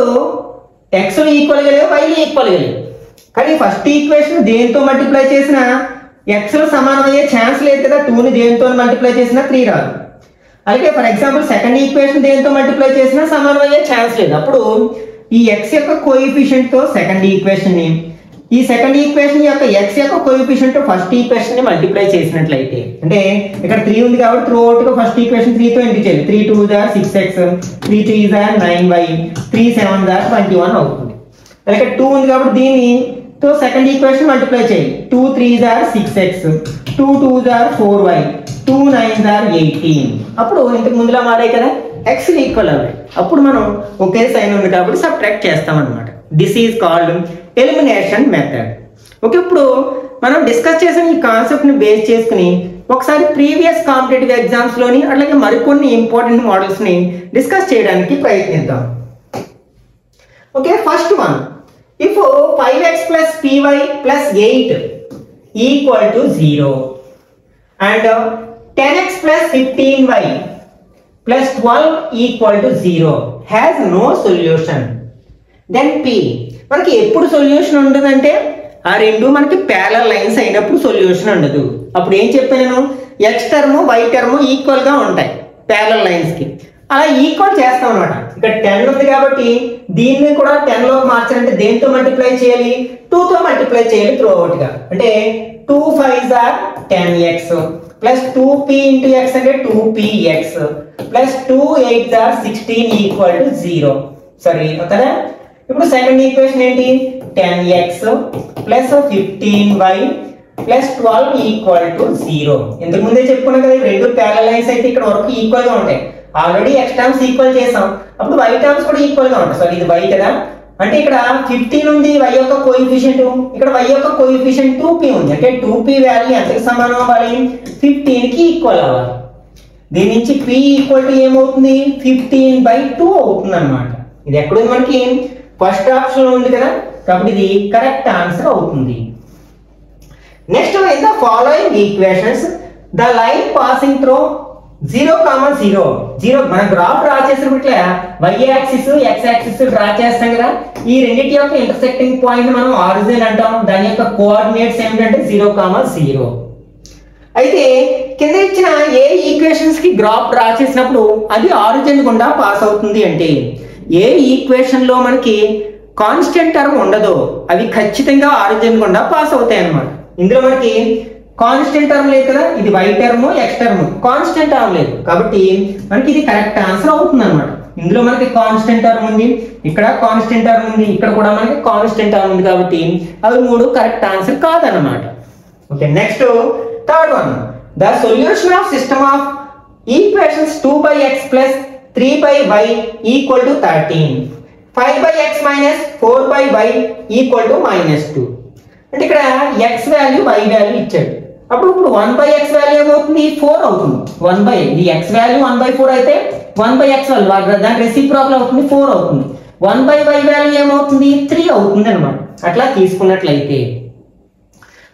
x ఈక్వల్ గా లేవు, y ఈక్వల్ గా లేవు. కానీ ఫస్ట్ ఈక్వేషన్ దేంతో మల్టిప్లై చేసినా x సమానం అయ్యే ఛాన్స్ లేదు కదా. 2ని దేంతో మల్టిప్లై చేసినా 3 రాదు. అలాగే ఫర్ ఎగ్జాంపుల్ సెకండ్ ఈక్వేషన్ దేంతో మల్టిప్లై చేసినా సమానం అయ్యే ఛాన్స్ లేదు. అప్పుడు ఈ x యొక్క కోఎఫిషియంట్ తో సెకండ్ ఈక్వేషన్ ని, ఈ సెకండ్ ఈక్వేషన్ యొక్క x యొక్క కోఎఫిషియంట్ తో ఫస్ట్ ఈక్వేషన్ ని మల్టిప్లై చేసినట్లయితే, అంటే ఇక్కడ 3 ఉంది కాబట్టి త్రూ అవుట్ గా ఫస్ట్ ఈక్వేషన్ 3 తో ఇంటి చేయాలి. 3 2s are 6x, 3 3s are 9y, 3 7s are 21 అవుతుంది. అలాగే 2 ఉంది కాబట్టి దీన్ని తో సెకండ్ ఈక్వేషన్ మల్టిప్లై చేయాలి. 2 3s are 6x, 2 2s are 4y, 2 9s are 18. అప్పుడు ఇంతకు ముందులా మారాయి కదా, x ఈక్వల్ అవ్వాలి. అప్పుడు మనం ఒకే సైన్ ఉంది కాబట్టి సబ్ట్రాక్ట్ చేస్తాం అనమాట. This is called elimination method. Okay, ఇప్పుడు మనం డిస్కస్ చేసిన ఈ కాన్సెప్ట్ ని బేస్ చేసుకుని ఒకసారి ప్రీవియస్ కాంపిటేటివ్ ఎగ్జామ్స్ లోని అట్లాగే మరికొన్ని ఇంపార్టెంట్ మోడల్స్ ని డిస్కస్ చేయడానికి ప్రయత్నిద్దాం. Okay, first one, if 5x + py + 8 = 0 and 10x + 15y + 12 = 0 has no solution, then p. మనకి ఎప్పుడు సొల్యూషన్ ఉండదంటే ఆ రెండు మనకి ప్యారలల్ లైన్స్ అయినప్పుడు సొల్యూషన్ ఉండదు. అప్పుడు ఏం చెప్పాను నేను, x term y term equal గా ఉంటాయి ప్యారలల్ లైన్స్ కి. అలా ఈక్వల్ చేస్తాం అనమాట. ఇక్కడ 10 ఉంది కాబట్టి దీన్ని కూడా 10 లోకి మార్చాలంటే దేంతో మల్టిప్లై చేయాలి, 2 తో మల్టిప్లై చేయాలి త్రూ అవుట్ గా. అంటే 2 5s are 10x + 2p × x అంటే 2px + 2 8s are 16 = 0. సరే కదా. ఇప్పుడు సెకండ్ ఈక్వేషన్ ఏంటి, 10x + 15y + 12 = 0. ఇంతకు ముందే చెప్పుకున్నాం కదా, రెండు ప్యారలల్ లైన్స్ అయితే ఇక్కడ వరకు ఈక్వల్ గా ఉంటాయి. ఆల్రెడీ x టర్మ్స్ ఈక్వల్ చేసాం, అప్పుడు y టర్మ్స్ కూడా ఈక్వల్ గా ఉంటాయి. సో ఇది y కదా, అంటే ఇక్కడ 15 ఉంది y యొక్క కోఎఫిషియంట్, ఇక్కడ y యొక్క కోఎఫిషియంట్ 2p ఉంది. అంటే 2p వాల్యూ ఎంతకి సమానం అవ్వాలి, 15 కి ఈక్వల్ అవ్వాలి. దీని నుంచి p = ఏమవుతుంది, 15/2 అవుతుంది అన్నమాట. ఇది ఎక్కడుంది, మనకి ఫస్ట్ ఆప్షన్ ఉంది కదా, కాబట్టి ఇది కరెక్ట్ ఆన్సర్ అవుతుంది. Next, in the following equations the line passing through 0, 0 మన గ్రాఫ్ డ్రా చేసినప్పుడు y axis x axis draw చేస్తాం కదా, ఈ రెండింటి యొక్క ఇంటర్సెక్టింగ్ పాయింట్ మనం ఆరిజిన్ అంటాం. దాని యొక్క కోఆర్డినేట్స్ ఏమిటంటే 0, 0. అయితే కింద ఇచ్చిన ఏ ఈక్వేషన్స్ కి గ్రాఫ్ డ్రా చేసినప్పుడు అది ఆరిజిన్ గుండా పాస్ అవుతుంది అంటే, ఏ ఈక్వేషన్ లో మనకి కాన్స్టెంట్ టర్మ్ ఉండదో అవి ఖచ్చితంగా ఆరిజిన్ గుండా పాస్ అవుతాయి అన్నమాట. ఇందులో మనకి కాన్స్టెంట్ టర్మ్ లేదు కదా, ఇది y term x term, constant term లేదు కాబట్టి మనకి ఇది కరెక్ట్ ఆన్సర్ అవుతుంది అన్నమాట. ఇందులో మనకి కాన్స్టెంట్ టర్మ్ ఉంది, ఇక్కడ కాన్స్టెంట్ టర్మ్ ఉంది, ఇక్కడ కూడా మనకి కాన్స్టెంట్ టర్మ్ ఉంది కాబట్టి అవి మూడు కరెక్ట్ ఆన్సర్ కాదన్నమాట. Okay, next third one, the solution of system of equations 2x + 3y = 13, 5x - 4y = -2. అంటే ఇక్కడ x వాల్యూ y వాల్యూ ఇచ్చాడు. అప్పుడు 1/x వాల్యూ ఏమవుతుంది, 4 అవుతుంది. 1/, ఇది x వాల్యూ 1/4 అయితే 1/x వాల్యూ దాని రెసిప్రోకల్ అవుతుంది, 4 అవుతుంది. 1/y వాల్యూ ఏమవుతుంది, 3 అవుతుంది అనమాట. అట్లా తీసుకున్నట్లయితే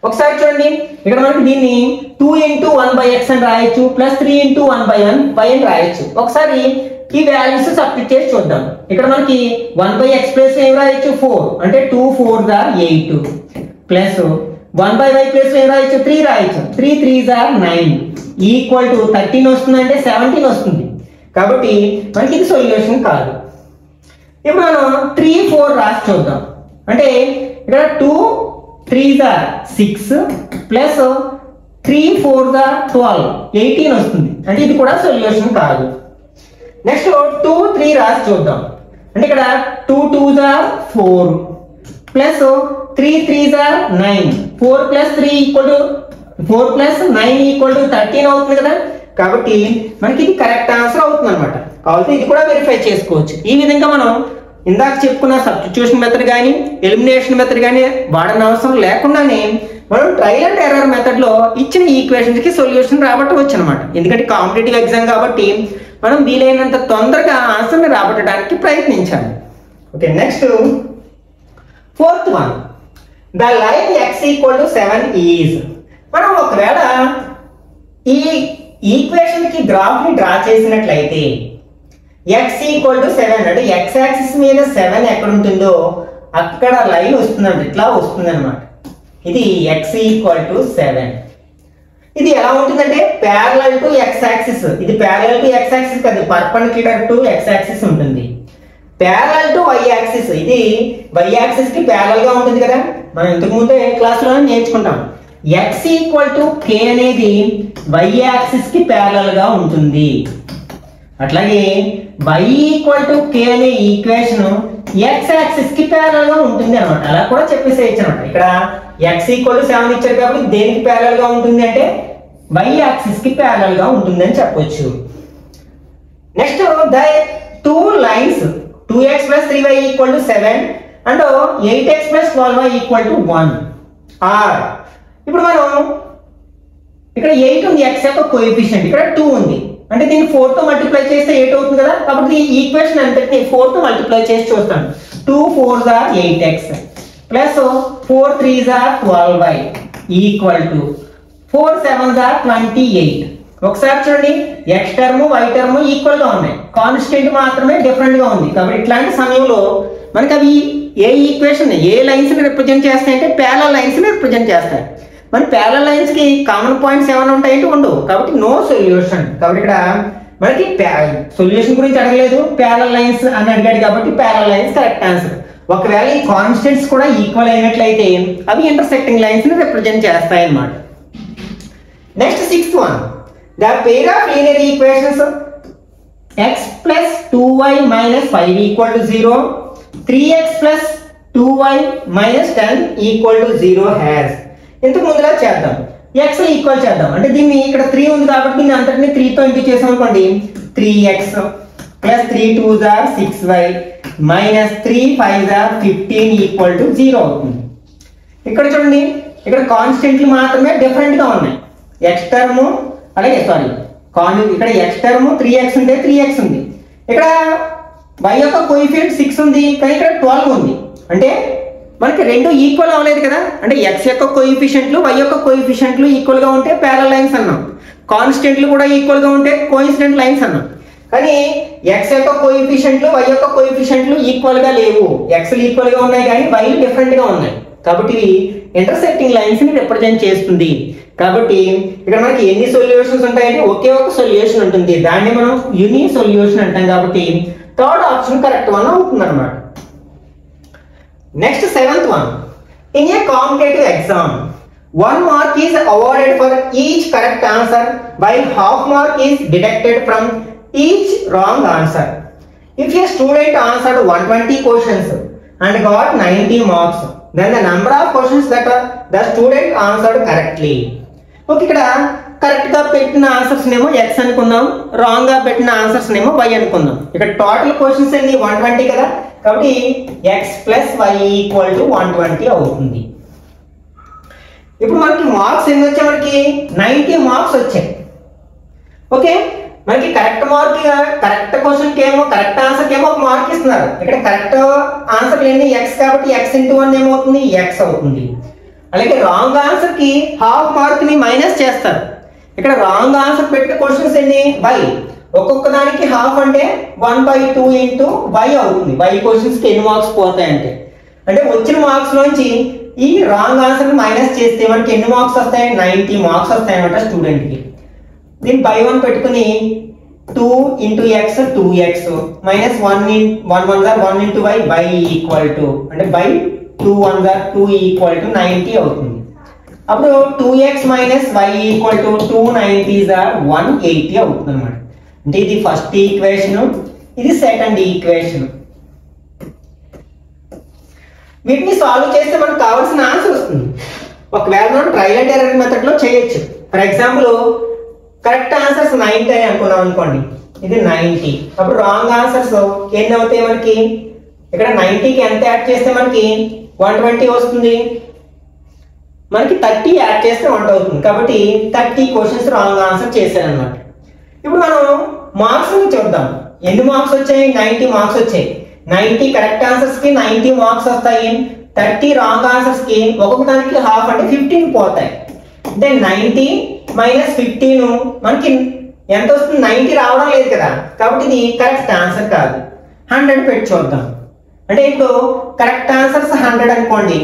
ఒకసారి చూడండి, ఇక్కడ మనకి దీన్ని 2 × 1/x అని రాయొచ్చు, +3 × 1/y అని రాయొచ్చు. ఒకసారి ఈ వాల్యూస్ సబ్స్టిట్యూట్ చేసి చూద్దాం. ఇక్కడ మనకి 1/x ప్లేస్ ఏం రాయొచ్చు, 4, అంటే 2 4s are 8 plus 1/y place ఏం రాయొచ్చు, 3 రాయొచ్చు, 3 3s are 9 = 13 వస్తుంది, అంటే 17 వస్తుంది. కాబట్టి మనకి ఇది సొల్యూషన్ కాదు. ఇప్పుడు మనం 3 4 రాసి చూద్దాం. అంటే ఇక్కడ 2 3s are 6 plus 3 4s are 12 18 వస్తుంది, అంటే ఇది కూడా సొల్యూషన్ కాదు. నెక్స్ట్ 2 3 రాసి చూద్దాం. అంటే ఇక్కడ 2 2s are 4 plus 3 3s are 9, 4 plus 3 equal to 4 plus 9 equal to 13 అవుతుంది కదా. కాబట్టి మనకి ఇది కరెక్ట్ ఆన్సర్ అవుతుంది అనమాట. కాబట్టి ఇది కూడా వెరిఫై చేసుకోవచ్చు. ఈ విధంగా మనం ఇందాక చెప్పుకున్న సబ్స్టిట్యూషన్ మెథడ్ కానీ ఎలిమినేషన్ మెథడ్ కానీ వాడని అవసరం లేకుండానే మనం ట్రయల్ అండ్ ఎర్రర్ మెథడ్ లో ఇచ్చిన ఈక్వేషన్స్ కి సొల్యూషన్ రాబట్టవచ్చు అనమాట. ఎందుకంటే కాంపిటేటివ్ ఎగ్జామ్ కాబట్టి మనం వీలైనంత తొందరగా ఆన్సర్ని రాబట్టడానికి ప్రయత్నించాలి. Okay, next 4th one, the line x equal to 7 is. మనం ఒకవేళ ఈ ఈక్వేషన్ కి గ్రాఫ్ ని డ్రా చేసినట్లయితే x ఈక్వల్ టు 7 అంటే x యాక్సిస్ మీద 7 ఎక్కడ ఉంటుందో అక్కడ లైన్ వస్తుందండి, ఇట్లా వస్తుంది అనమాట. ఇది x ఈక్వల్ టు 7. ఇది ఎలా ఉంటుందంటే ప్యారలల్ టు x యాక్సిస్. ఇది ప్యారలల్ టు x యాక్సిస్ కాదు, పర్పెండిక్యులర్ టు x యాక్సిస్ ఉంటుంది. ప్యారలల్ టు y యాక్సిస్, ఇది y యాక్సిస్ కి ప్యారలల్ గా ఉంటుంది కదా. మనం ఇంతకు ముందే క్లాస్ లో నేర్చుకుంటాం. x ఈక్వల్ టు k అనేది y యాక్సిస్ కి ప్యారలల్ గా ఉంటుంది. అట్లాగే y ఈక్వల్ టు k అనే ఈక్వేషన్ x యాక్సిస్ కి ప్యారలల్ గా ఉంటుంది అన్నమాట. అలా కూడా చెప్పేసేయచ్చు అన్నమాట. ఇక్కడ x ఈక్వల్ టు 7 ఇచ్చారు కాబట్టి దేనికి ప్యారలల్ గా ఉంటుంది అంటే y యాక్సిస్ కి ప్యారలల్ గా ఉంటుంది అని చెప్పొచ్చు. Next the two lines 2x plus 3y equal to 7 and 8x plus 12y equal to 1 are. ఇప్పుడు మనం ఇక్కడ 8 ఉంది, x యొక్క కోఎఫిషియంట్, ఇక్కడ 2 ఉంది. అంటే దీన్ని 4 తో మల్టిప్లై చేస్తే 8 అవుతుంది కదా. కాబట్టి ఈ ఈక్వేషన్ అంతటిని 4 తో మల్టిప్లై చేసి చూస్తాను. 2 4s are 8x plus 4 3s are 12y equal to 4 7s are 28. ఒకసారి చూడండి, x term y term equal గా ఉన్నాయి, కాన్స్టెంట్ మాత్రమే డిఫరెంట్ గా ఉంది. కాబట్టి ఇట్లాంటి సమయంలో మనకి అవి ఏ ఈక్వేషన్ ఏ లైన్స్ ని రిప్రజెంట్ చేస్తాయి అంటే ప్యారలల్ లైన్స్ ని రిప్రజెంట్ చేస్తాయి. మరి ప్యారలల్ లైన్స్ కి కామన్ పాయింట్స్ ఏమైనా ఉంటాయంటే ఉండవు. కాబట్టి నో సొల్యూషన్. కాబట్టి ఇక్కడ మనకి సొల్యూషన్ గురించి అడగలేదు, ప్యారలల్ లైన్స్ అని అడిగాడు కాబట్టి ప్యారలల్ లైన్స్ కరెక్ట్ ఆన్సర్. ఒకవేళ ఈ కాన్స్టెంట్స్ కూడా ఈక్వల్ అయినట్లయితే అవి ఇంటర్సెక్టింగ్ లైన్స్ ని రిప్రజెంట్ చేస్తాయి అన్నమాట. Next 6th one, the pair of linear equations x plus 2y minus 5 equal to 0, 3x plus 2y minus 10 equal to 0 has. ఇంతకు ముందులా చేద్దాం, x ఈక్వల్ చేద్దాం. అంటే దీన్ని ఇక్కడ 3 ఉంది కాబట్టి దీన్ని అంతటిని 3 తో ఇంటూ చేసాం అనుకోండి, 3x plus 3 2s are 6y minus 3 5s are 15 equal to 0 అవుతుంది. ఇక్కడ చూడండి, ఇక్కడ కాన్స్టెంట్లు మాత్రమే డిఫరెంట్ గా ఉన్నాయి. x టర్మ్ అలాగే ఇక్కడ x టర్మ్ 3x ఉంటే 3x ఉంది. ఇక్కడ y యొక్క కోఎఫిషియంట్ 6 ఉంది, కానీ ఇక్కడ 12 ఉంది. అంటే మనకి రెండు ఈక్వల్ అవ్వలేదు కదా. అంటే x యొక్క కోఎఫిషియంట్లు y యొక్క కోఎఫిషియంట్లు ఈక్వల్ గా ఉంటే ప్యారలల్ లైన్స్ అన్నాం, కాన్స్టెంట్లు కూడా ఈక్వల్ గా ఉంటే కోఇన్సిడెంట్ లైన్స్ అన్నాం. కానీ x యొక్క కోఎఫిషియంట్లు y యొక్క కోఎఫిషియంట్లు ఈక్వల్ గా లేవు. x ఈక్వల్ గా ఉన్నాయి కానీ y డిఫరెంట్ గా ఉన్నాయి. కాబట్టి ఇవి ఇంటర్సెక్టింగ్ లైన్స్ ని రిప్రజెంట్ చేస్తుంది. కాబట్టి ఇక్కడ మనకి ఎన్ని సొల్యూషన్స్ ఉంటాయంటే ఒకే ఒక సొల్యూషన్ ఉంటుంది, దాన్ని మనం యూని సొల్యూషన్ అంటాం. కాబట్టి థర్డ్ ఆప్షన్ కరెక్ట్ వన్ అవుతుంది అన్నమాట. Next 7th one, in a competitive exam 1 mark is awarded for each correct answer while half mark is deducted from each wrong answer. If a student answered 120 questions and got 90 marks, then the number of questions that the student answered correctly. Okay, ఇక్కడ correct గా పెట్టిన answers నేమో x అనుకుందాం, wrong గా పెట్టిన answers నేమో y అనుకుందాం. ఇక్కడ టోటల్ క్వశ్చన్స్ అన్ని 120 కదా, కాబట్టి x plus y equal to 120 అవుతుంది. ఇప్పుడు మనకి మార్క్స్ ఎన్ని వచ్చాయి, మనకి 90 మార్క్స్ వచ్చాయి. ఓకే, మనకి కరెక్ట్ మార్క్ కరెక్ట్ క్వశ్చన్ కి ఏమో కరెక్ట్ ఆన్సర్ కి ఏమో ఒక మార్క్ ఇస్తున్నారు. ఇక్కడ కరెక్ట్ ఆన్సర్ ఏంటి x కాబట్టి x ఇంటూ 1 ఏమవుతుంది x అవుతుంది. అలాగే రాంగ్ ఆన్సర్ కి హాఫ్ మార్క్ ని మైనస్ చేస్తారు. ఇక్కడ రాంగ్ ఆన్సర్ పెట్టిన క్వశ్చన్స్ ఎన్ని y, ఒక్కొక్క దానికి హాఫ్ అంటే 1/2 ఇంటూ y అవుతుంది. y క్వశ్చన్స్ కి ఎన్ని మార్క్స్ పోతాయంటే అంటే వచ్చిన మార్క్స్ లోంచి ఈ రాంగ్ ఆన్సర్ మైనస్ చేస్తే మనకి ఎన్ని మార్క్స్ వస్తాయి, 90 మార్క్స్ వస్తాయి అన్నమాట స్టూడెంట్ కి. దీన్ని బై 1 పెట్టుకుని 2 into x 2x minus 1 1 1 into y equal to అంటే బై 2 1 2 ఈక్వల్ టు 90 అవుతుంది. అప్పుడు 2x minus y equal to 2 90s are 180 అవుతుంది అన్నమాట. అంటే ఇది ఫస్ట్ ఈక్వేషన్, ఇది సెకండ్ ఈక్వేషన్. వీటిని సాల్వ్ చేస్తే మనకు కావాల్సిన ఆన్సర్ వస్తుంది. ఒకవేళ మనం ట్రయల్ అండ్ ఎర్రర్ మెథడ్ లో చేయొచ్చు. ఫర్ ఎగ్జాంపుల్ కరెక్ట్ ఆన్సర్స్ 90 అని అనుకున్నాం అనుకోండి, ఇది 90. అప్పుడు రాంగ్ ఆన్సర్స్ ఎన్ని అవుతాయి మనకి? ఇక్కడ 90కి ఎంత యాడ్ చేస్తే మనకి 120 వస్తుంది, మనకి 30 యాడ్ చేస్తే 1 అవుతుంది. కాబట్టి 30 క్వశ్చన్స్ రాంగ్ ఆన్సర్ చేశాను అనమాట. ఇప్పుడు మనం మార్క్స్ చూద్దాం. ఎన్ని మార్క్స్ వచ్చాయి? 90 మార్క్స్ వచ్చాయి. 90 కరెక్ట్ ఆన్సర్స్ కి 90 మార్క్స్ వస్తాయి. 30 రాంగ్ ఆన్సర్స్ కి ఒక్కొక్క దానికి హాఫ్ అంటే 15 పోతాయి. అంటే 90 మైనస్ 15 మనకి ఎంత వస్తుంది? 90 రావడం లేదు కదా, కాబట్టి ఇది కరెక్ట్ ఆన్సర్ కాదు. 100 పెట్టి చూద్దాం. అంటే ఇప్పుడు కరెక్ట్ ఆన్సర్స్ 100 అనుకోండి,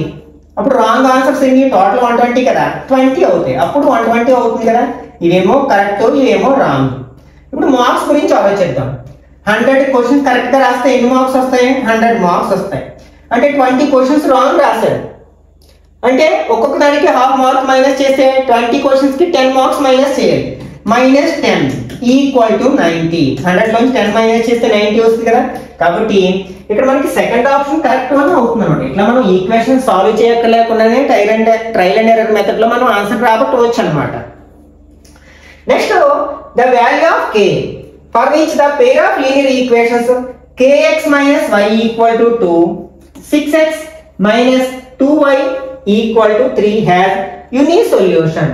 అప్పుడు రాంగ్ ఆన్సర్స్ ఎన్ని? టోటల్ 120 కదా, 20 అవుతాయి. అప్పుడు 120 అవుతుంది కదా. ఇవేమో కరెక్ట్, ఇవేమో రాంగ్. ఇప్పుడు మార్క్స్ గురించి ఆలోచిద్దాం. 100 క్వశ్చన్స్ కరెక్ట్ గా రాస్తే ఎన్ని మార్క్స్ వస్తాయి? 100 మార్క్స్ వస్తాయి. అంటే 20 క్వశ్చన్స్ రాంగ్ రాశాడు అంటే ఒక్కొక్క దానికి హాఫ్ మార్క్ మైనస్ చేస్తే 20 క్వశ్చన్స్ కి 10 మార్క్స్ మైనస్ చేయాలి. Minus 10 equal to 90. 100 లోంచి 10 మైనస్ చేస్తే 90 వస్తుంది కదా. కాబట్టి ఇక్కడ మనకి సెకండ్ ఆప్షన్ కరెక్ట్ వన్ అవుతుంది అనమాట. ఇట్లా మనం ఈక్వేషన్ సాల్వ్ చేయక్కర్లేకుండానే ట్రయల్ అండ్ ఎర్రర్ మెథడ్ లో మనం ఆన్సర్ రాబట్టవచ్చు అనమాట. Next the value of k for which the pair of linear equations kx minus y equal to 2, 6x minus 2y equal to 3 has unique solution.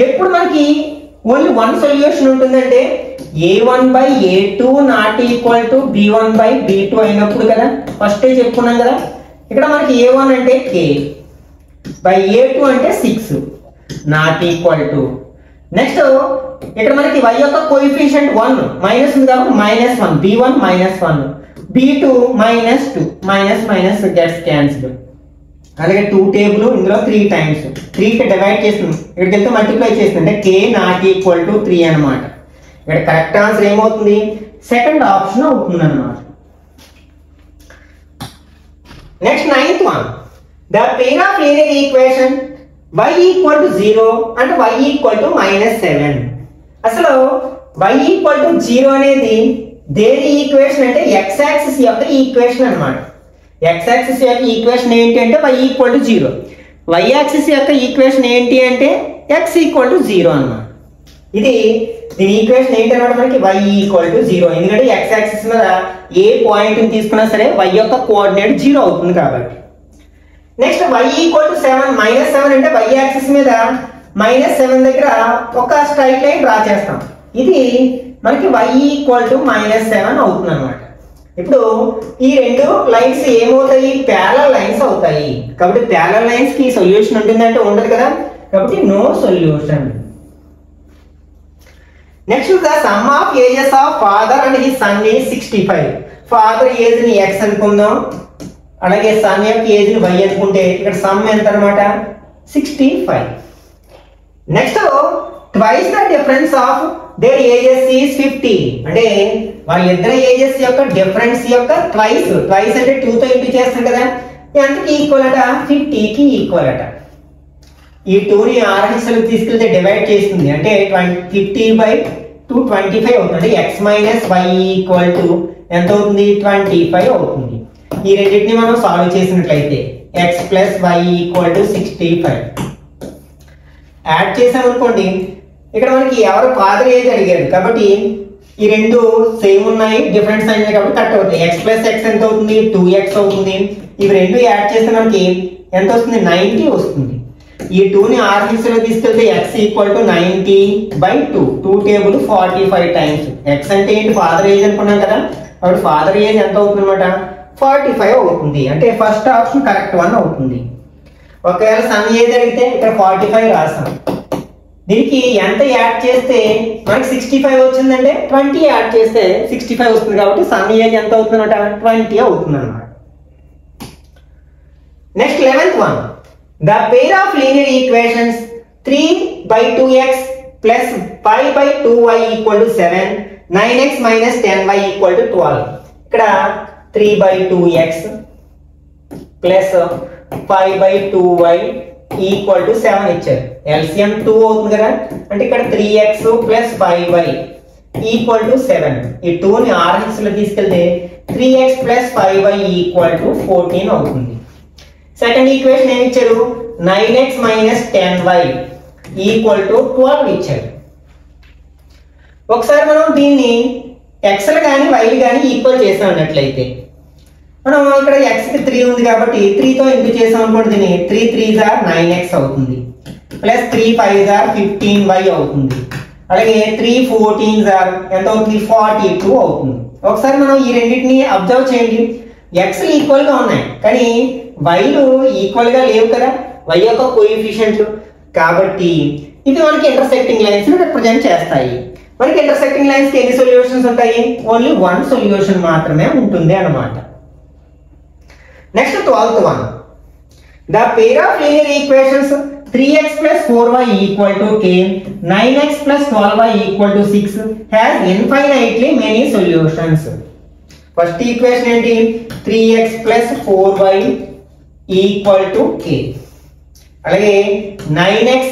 ఎప్పుడు మనకి only one solution ఉంటుందంటే a1 by a2 not equal to b1 by b2 అయినప్పుడు కదా. First చెప్పుకున్నాం కదా. ఇక్కడ మనకి a1 అంటే k by a2 అంటే 6 నాట్ ఈక్వల్ టు. నెక్స్ట్ ఇక్కడ మనకి y యొక్క కోఎఫిషియంట్ 1 మైనస్ ఉంది కాబట్టి -1, b1 -1, b2 -2, minus minus gets cancel. అలాగే 2 టేబుల్ ఇందులో 3 టైమ్స్ 3 కి డివైడ్ చేస్తుంది, ఇక్కడికి వెళ్తే మల్టిప్లై చేస్తుంది అంటే k నాట్ ఈక్వల్ టు 3 అన్నమాట. ఇక్కడ కరెక్ట్ ఆన్సర్ ఏమవుతుంది? సెకండ్ ఆప్షన్ అవుతుంది అన్నమాట. Next 9th one, the pair of linear equation y equal to 0 and y equal to -7. అసలు y ఈక్వల్ టు 0 అనేది దేని ఈక్వేషన్ అంటే x యాక్సిస్ యొక్క ఈక్వేషన్ అన్నమాట. x యాక్సిస్ యొక్క ఈక్వేషన్ ఏంటి అంటే y equal to 0. y axis యొక్క ఈక్వేషన్ ఏంటి అంటే x ఈక్వల్ టు 0 అన్నమాట. ఇది దీని ఈక్వేషన్ ఏంటి అన్నమాట మనకి y ఈక్వల్ టు 0. ఎందుకంటే x యాక్సిస్ మీద ఏ పాయింట్ ని తీసుకున్నా సరే y యొక్క కోఆర్డినేట్ 0 అవుతుంది కాబట్టి. నెక్స్ట్ y ఈక్వల్ టు 7, -7 అంటే y యాక్సిస్ మీద -7 దగ్గర ఒక స్ట్రైట్ లైన్ డ్రా చేస్తాం. ఇది మనకి y ఈక్వల్ టు -7 అవుతుంది అన్నమాట. ఇప్పుడు ఈ రెండు లైన్స్ ఏమవుతాయి? ప్యారలల్ లైన్స్ అవుతాయి. కాబట్టి ప్యారలల్ లైన్స్ కి సొల్యూషన్ ఉంటుందంటే ఉండదు కదా, కాబట్టి no solution. Next the sum of ages of father and his son is 65. Father age ని x అనుకుందాం, అలాగే సన్ యొక్క ఏజ్ ని y అనుకుంటే ఇక్కడ సమ్ ఎంత అన్నమాట? 65. Next twice the difference of their ages is 50. అంటే వాళ్ళిద్దరి ఏజెస్ యొక్క డిఫరెన్స్ యొక్క ట్వైస్ అంటే 2 తో ఇంటూ చేస్తాం కదా, ఎంతకి ఈక్వల్ అట? 50 కి ఈక్వల్ అట. ఈ 2 ని ఆర్హెచ్ఎల్ తీసుకెళ్తే డివైడ్ చేస్తుంది అంటే 50 by 2 25 అవుతుంది. x minus y equal to ఎంత అవుతుంది? 25 అవుతుంది. ఈ రెండింటిని మనం సాల్వ్ చేసినట్లయితే x plus y equal to 65 add చేసాం అనుకోండి. ఇక్కడ మనకి ఎవరు ఫాదర్ ఏజ్ అడిగాడు కాబట్టి ఈ రెండు సేమ్ ఉన్నాయి, డిఫరెంట్ సైన్ కాబట్టి కట్ అవుతాయి. x ప్లస్ x ఎంత అవుతుంది? 2x అవుతుంది. ఇవి రెండు యాడ్ చేస్తే మనకి ఎంత వస్తుంది? 90 వస్తుంది. ఈ 2 ని RHS లో తీసుకెళ్తే x equal to 90 by 2. 2 table 45 times. x అంటే ఏంటి? ఫాదర్ ఏజ్ అనుకున్నాం కదా, అప్పుడు ఫాదర్ ఏజ్ ఎంత అవుతుంది అన్నమాట? 45 అవుతుంది. అంటే ఫస్ట్ ఆప్షన్ కరెక్ట్ వన్ అవుతుంది. ఒకవేళ సన్ ఏజ్ అడిగితే ఇక్కడ 45 రాసాం. దీనికి ఎంత యాడ్ చేస్తే మనకి 65 వచ్చిందంటే 20 యాడ్ చేస్తే 65 వస్తుంది. కాబట్టి సన్ ఏజ్ ఎంత అవుతుంది అన్నమాట? 20 అవుతుంది అన్నమాట. Next 11th one, the pair of linear equations 3 by 2x plus 5 by 2y equal to 7, 9x minus 10y equal to 12. ఇక్కడ 3 by 2x plus 5 by 2y equal to 7 ఇచ్చారు. ఎల్సిఎం 2 అవుతుంది కదా, అంటే ఇక్కడ 3x plus 5y equal to 7. ఈ 2ని RH లో తీసుకెళ్తే 3x plus 5y equal to 14 అవుతుంది. సెకండ్ ఈక్వేషన్ ఏమి ఇచ్చారు? 9x minus 10y equal to 12 ఇచ్చారు. ఒకసారి మనం దీన్ని xలు కానీ వైలు కానీ ఈక్వల్ చేసామన్నట్లయితే మనం ఇక్కడ xకి 3 ఉంది కాబట్టి 3తో ఇంటూ చేసాం అనుకోండి, దీన్ని 3 3s are 9x అవుతుంది, ప్లస్ 3 5s are 15y అవుతుంది, అలాగే 3 14s are ఎంత అవుతుంది 42 అవుతుంది. ఒకసారి మనం ఈ రెండింటిని అబ్జర్వ్ చేయండి. xలు ఈక్వల్ గా ఉన్నాయి కానీ వైలు ఈక్వల్ గా లేవు కదా, y యొక్క కోఎఫిషియెంట్లు. కాబట్టి ఇది మనకి ఇంటర్సెక్టింగ్ లైన్స్ రిప్రజెంట్ చేస్తాయి. మనకి ఇంటర్సెక్టింగ్ లైన్స్ కి ఎన్ని సొల్యూషన్స్ ఉంటాయి? ఓన్లీ 1 సొల్యూషన్ మాత్రమే ఉంటుంది అన్నమాట. Next 12th one. The pair of linear equations 3x plus 4y equal to k, 9x plus 12y equal to 6 has infinitely many solutions. First equation ఏంటి? 3x plus 4y equal to k. అలాగే 9x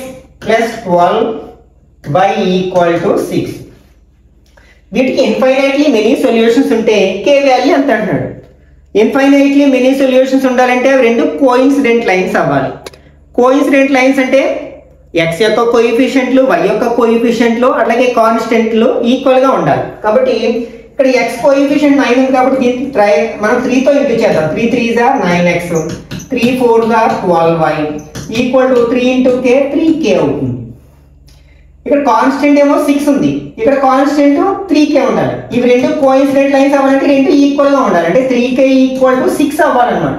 plus 12y equal to 6. వీటికి infinitely many solutions ఉంటే k value ఎంత అంటున్నాడు. Infinitely many solutions ఉండాలంటే అవి రెండు coincident lines అవ్వాలి. కోఇన్సిడెంట్ లైన్స్ అంటే x యొక్క కోఎఫిషియెంట్లు y యొక్క కోఎఫిషియెంట్లు అలాగే కాన్స్టెంట్లు ఈక్వల్ గా ఉండాలి. కాబట్టి ఇక్కడ x కోఎఫిషియెంట్ 9 ఉంది కాబట్టి మనం 3తో ఇంటూ చేద్దాం. 3 3s are 9x, 3 4s are 12y equal to 3 into k 3k అవుతుంది. ఇక్కడ కాన్స్టెంట్ ఏమో 6 ఉంది, ఇక్కడ కాన్స్టెంట్ 3k ఉండాలి. ఇవి రెండు కోఇన్సిడెంట్ లైన్స్ అవ్వాలంటే రెండు ఈక్వల్ గా ఉండాలి, అంటే 3k ఈక్వల్ టు 6 అవ్వాలన్నమాట.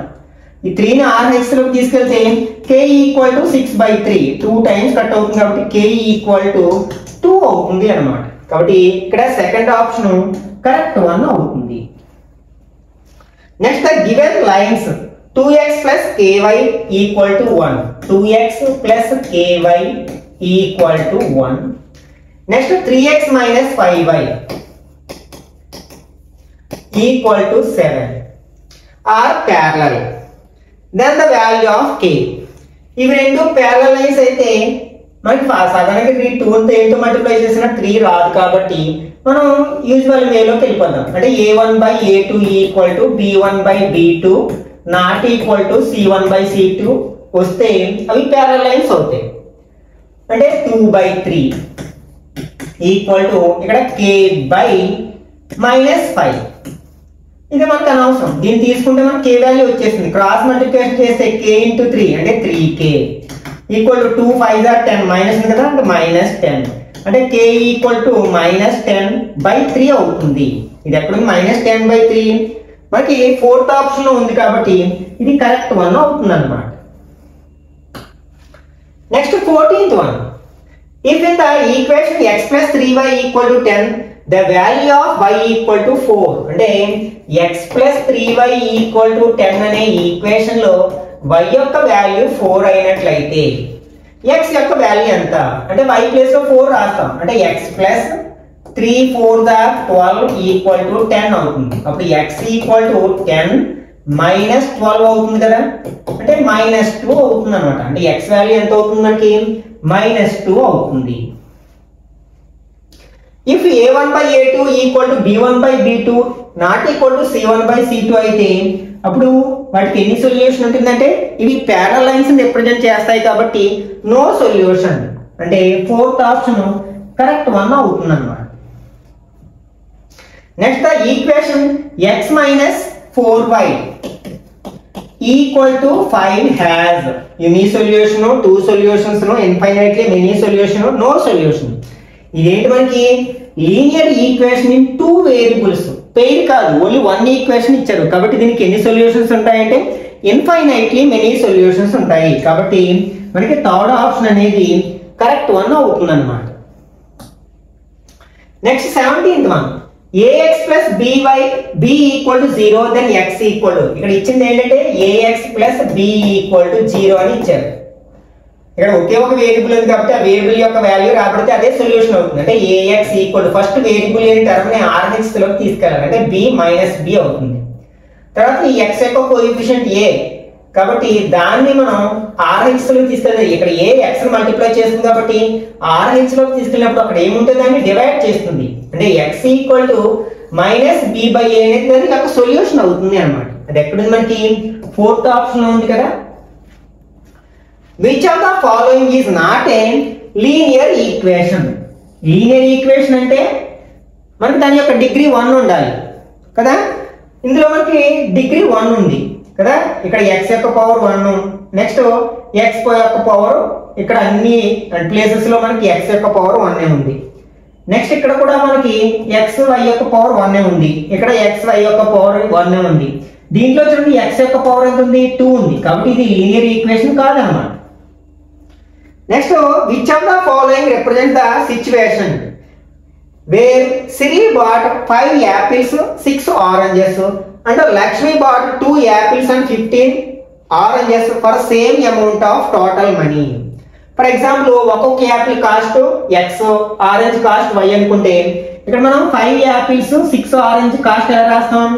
ఈ 3ని RH లోకి తీసుకెళ్తే k equal to 6/3, 2 times cut అవుతుంది కాబట్టి k ఈక్వల్ టు 2 అవుతుంది అన్నమాట. కాబట్టి ఇక్కడ సెకండ్ ఆప్షన్ కరెక్ట్ వన్ అవుతుంది. Next the given lines 2x plus ky equal to 1, 2x plus ky equal to 1. Next 3x minus 5y equal to 7 are parallel. Then the value of k. ఇవి రెండు parallel lines అయితే మనకి సాధారణంగా 2 తో ఏంటో multiply చేసిన 3 రాదు కాబట్టి మనం యూజువల్ వేలోకి వెళ్ళిపోదాం. అంటే a1/a2 equal to b1/b2 not equal to c1/c2 వస్తే అవి parallel lines అవుతాయి. అంటే 2/3 ఈక్వల్ టు ఇక్కడ k/-5. ఇది మనకు అనవసరం, దీన్ని తీసుకుంటే మనకి k వాల్యూ వచ్చేసింది. క్రాస్ మల్టిప్లికేషన్ చేస్తే k ఇంటూ 3 అంటే 3k equal to 2 5s are 10 minus ఉంది కదా అంటే -10 అంటే k ఈక్వల్ టు -10/3 అవుతుంది. ఇది ఎప్పుడు -10/3 మనకి ఫోర్త్ ఆప్షన్ లో ఉంది కాబట్టి ఇది కరెక్ట్ వన్ అవుతుంది అన్నమాట. Next 14th one. If in the equation x plus 3y equal to 10, the value of y equal to 4. అంటే x plus 3y equal to 10 అనే ఈక్వేషన్ లో y యొక్క వాల్యూ 4 అయినట్లయితే x యొక్క వాల్యూ ఎంత అంటే y ప్లేస్ లో 4 రాస్తాం. అంటే x plus 3 4s are 12 equal to 10 అవుతుంది. అప్పుడు x equal to 10 minus 12 అవుతుంది కదా అంటే -2 అవుతుంది అనమాట. అంటే x వాల్యూ ఎంత అవుతుంది మనకి -2 అవుతుంది. If a1/a2 equal to b1/b2 not equal to c1/c2 అయితే అప్పుడు వాటికి ఎన్ని సొల్యూషన్ ఉంటుందంటే ఇవి ప్యారలల్ లైన్స్ రిప్రజెంట్ చేస్తాయి కాబట్టి నో సొల్యూషన్. అంటే ఫోర్త్ ఆప్షన్ కరెక్ట్ వన్ అవుతుంది అన్నమాట. Next the equation x minus 4y equal to 5 has any solution, two solutions, no infinitely many solution, no solution. ఇదేంటి మనకి linear equation in 2 variables, pair కాదు, only 1 equation ఇచ్చారు కాబట్టి దీనికి ఎన్ని సొల్యూషన్స్ ఉంటాయంటే ఇన్ఫైనైట్లీ మెనీ సొల్యూషన్స్ ఉంటాయి. కాబట్టి మనకి థర్డ్ ఆప్షన్ అనేది కరెక్ట్ వన్ అవుతుంది అన్నమాట. Next 17th one. ax plus by b equal to 0 then x equal to, ఇక్కడ ఇచ్చింది ఏంటంటే ax plus b equal to 0 అని ఇచ్చారు. ఇక్కడ ఒకే ఒక వేరియబుల్ ఉంది కాబట్టి ఆ వేరియబుల్ యొక్క వాల్యూ రాబడితే అదే సొల్యూషన్ అవుతుంది. అంటే ax equal to first variable అనే టర్మ్ ని RH లోకి తీసుకెళ్ళాలి అంటే b minus b అవుతుంది. తర్వాత ఈ x యొక్క కోఎఫిషియంట్ a కాబట్టి దాన్ని మనం RH లోకి తీసుకెళ్ళాలి. ఇక్కడ a x ని మల్టిప్లై చేస్తుంది కాబట్టి RH లోకి తీసుకెళ్ళినప్పుడు అక్కడ ఏముంటుంది దాన్ని డివైడ్ చేస్తుంది. అంటే x equal to minus b by a అనేది దానికి ఒక సొల్యూషన్ అవుతుంది అన్నమాట. అది ఎక్కడుంది మనకి ఫోర్త్ ఆప్షన్ లో ఉంది కదా. Which of the following is not a linear equation. Linear equation అంటే మనకి దాని యొక్క డిగ్రీ 1 ఉండాలి కదా. ఇందులో మనకి డిగ్రీ 1 ఉంది కదా. ఇక్కడ x యొక్క పవర్ 1, నెక్స్ట్ x యొక్క పవర్ ఇక్కడ అన్ని ప్లేసెస్ లో మనకి x యొక్క పవర్ 1 ఉంది. నెక్స్ట్ ఇక్కడ కూడా మనకి xy యొక్క పవర్ 1 ఉంది. ఇక్కడ xy యొక్క పవర్ 1 ఉంది. దీంట్లో చూడండి x యొక్క పవర్ ఎంత ఉంది 2 ఉంది. కాబట్టి ఇది లీనియర్ ఈక్వేషన్ కాదన్నమాట. Next which of the following represent the situation where Siri bought 5 apples 6 oranges and Lakshmi bought 2 apples and 15 oranges for same amount of total money. For example, ఒక్కొక్క Apple cost x, orange cost y అనుకుంటే ఇక్కడ మనం 5 apples 6 orange cost ఎలా రాస్తాం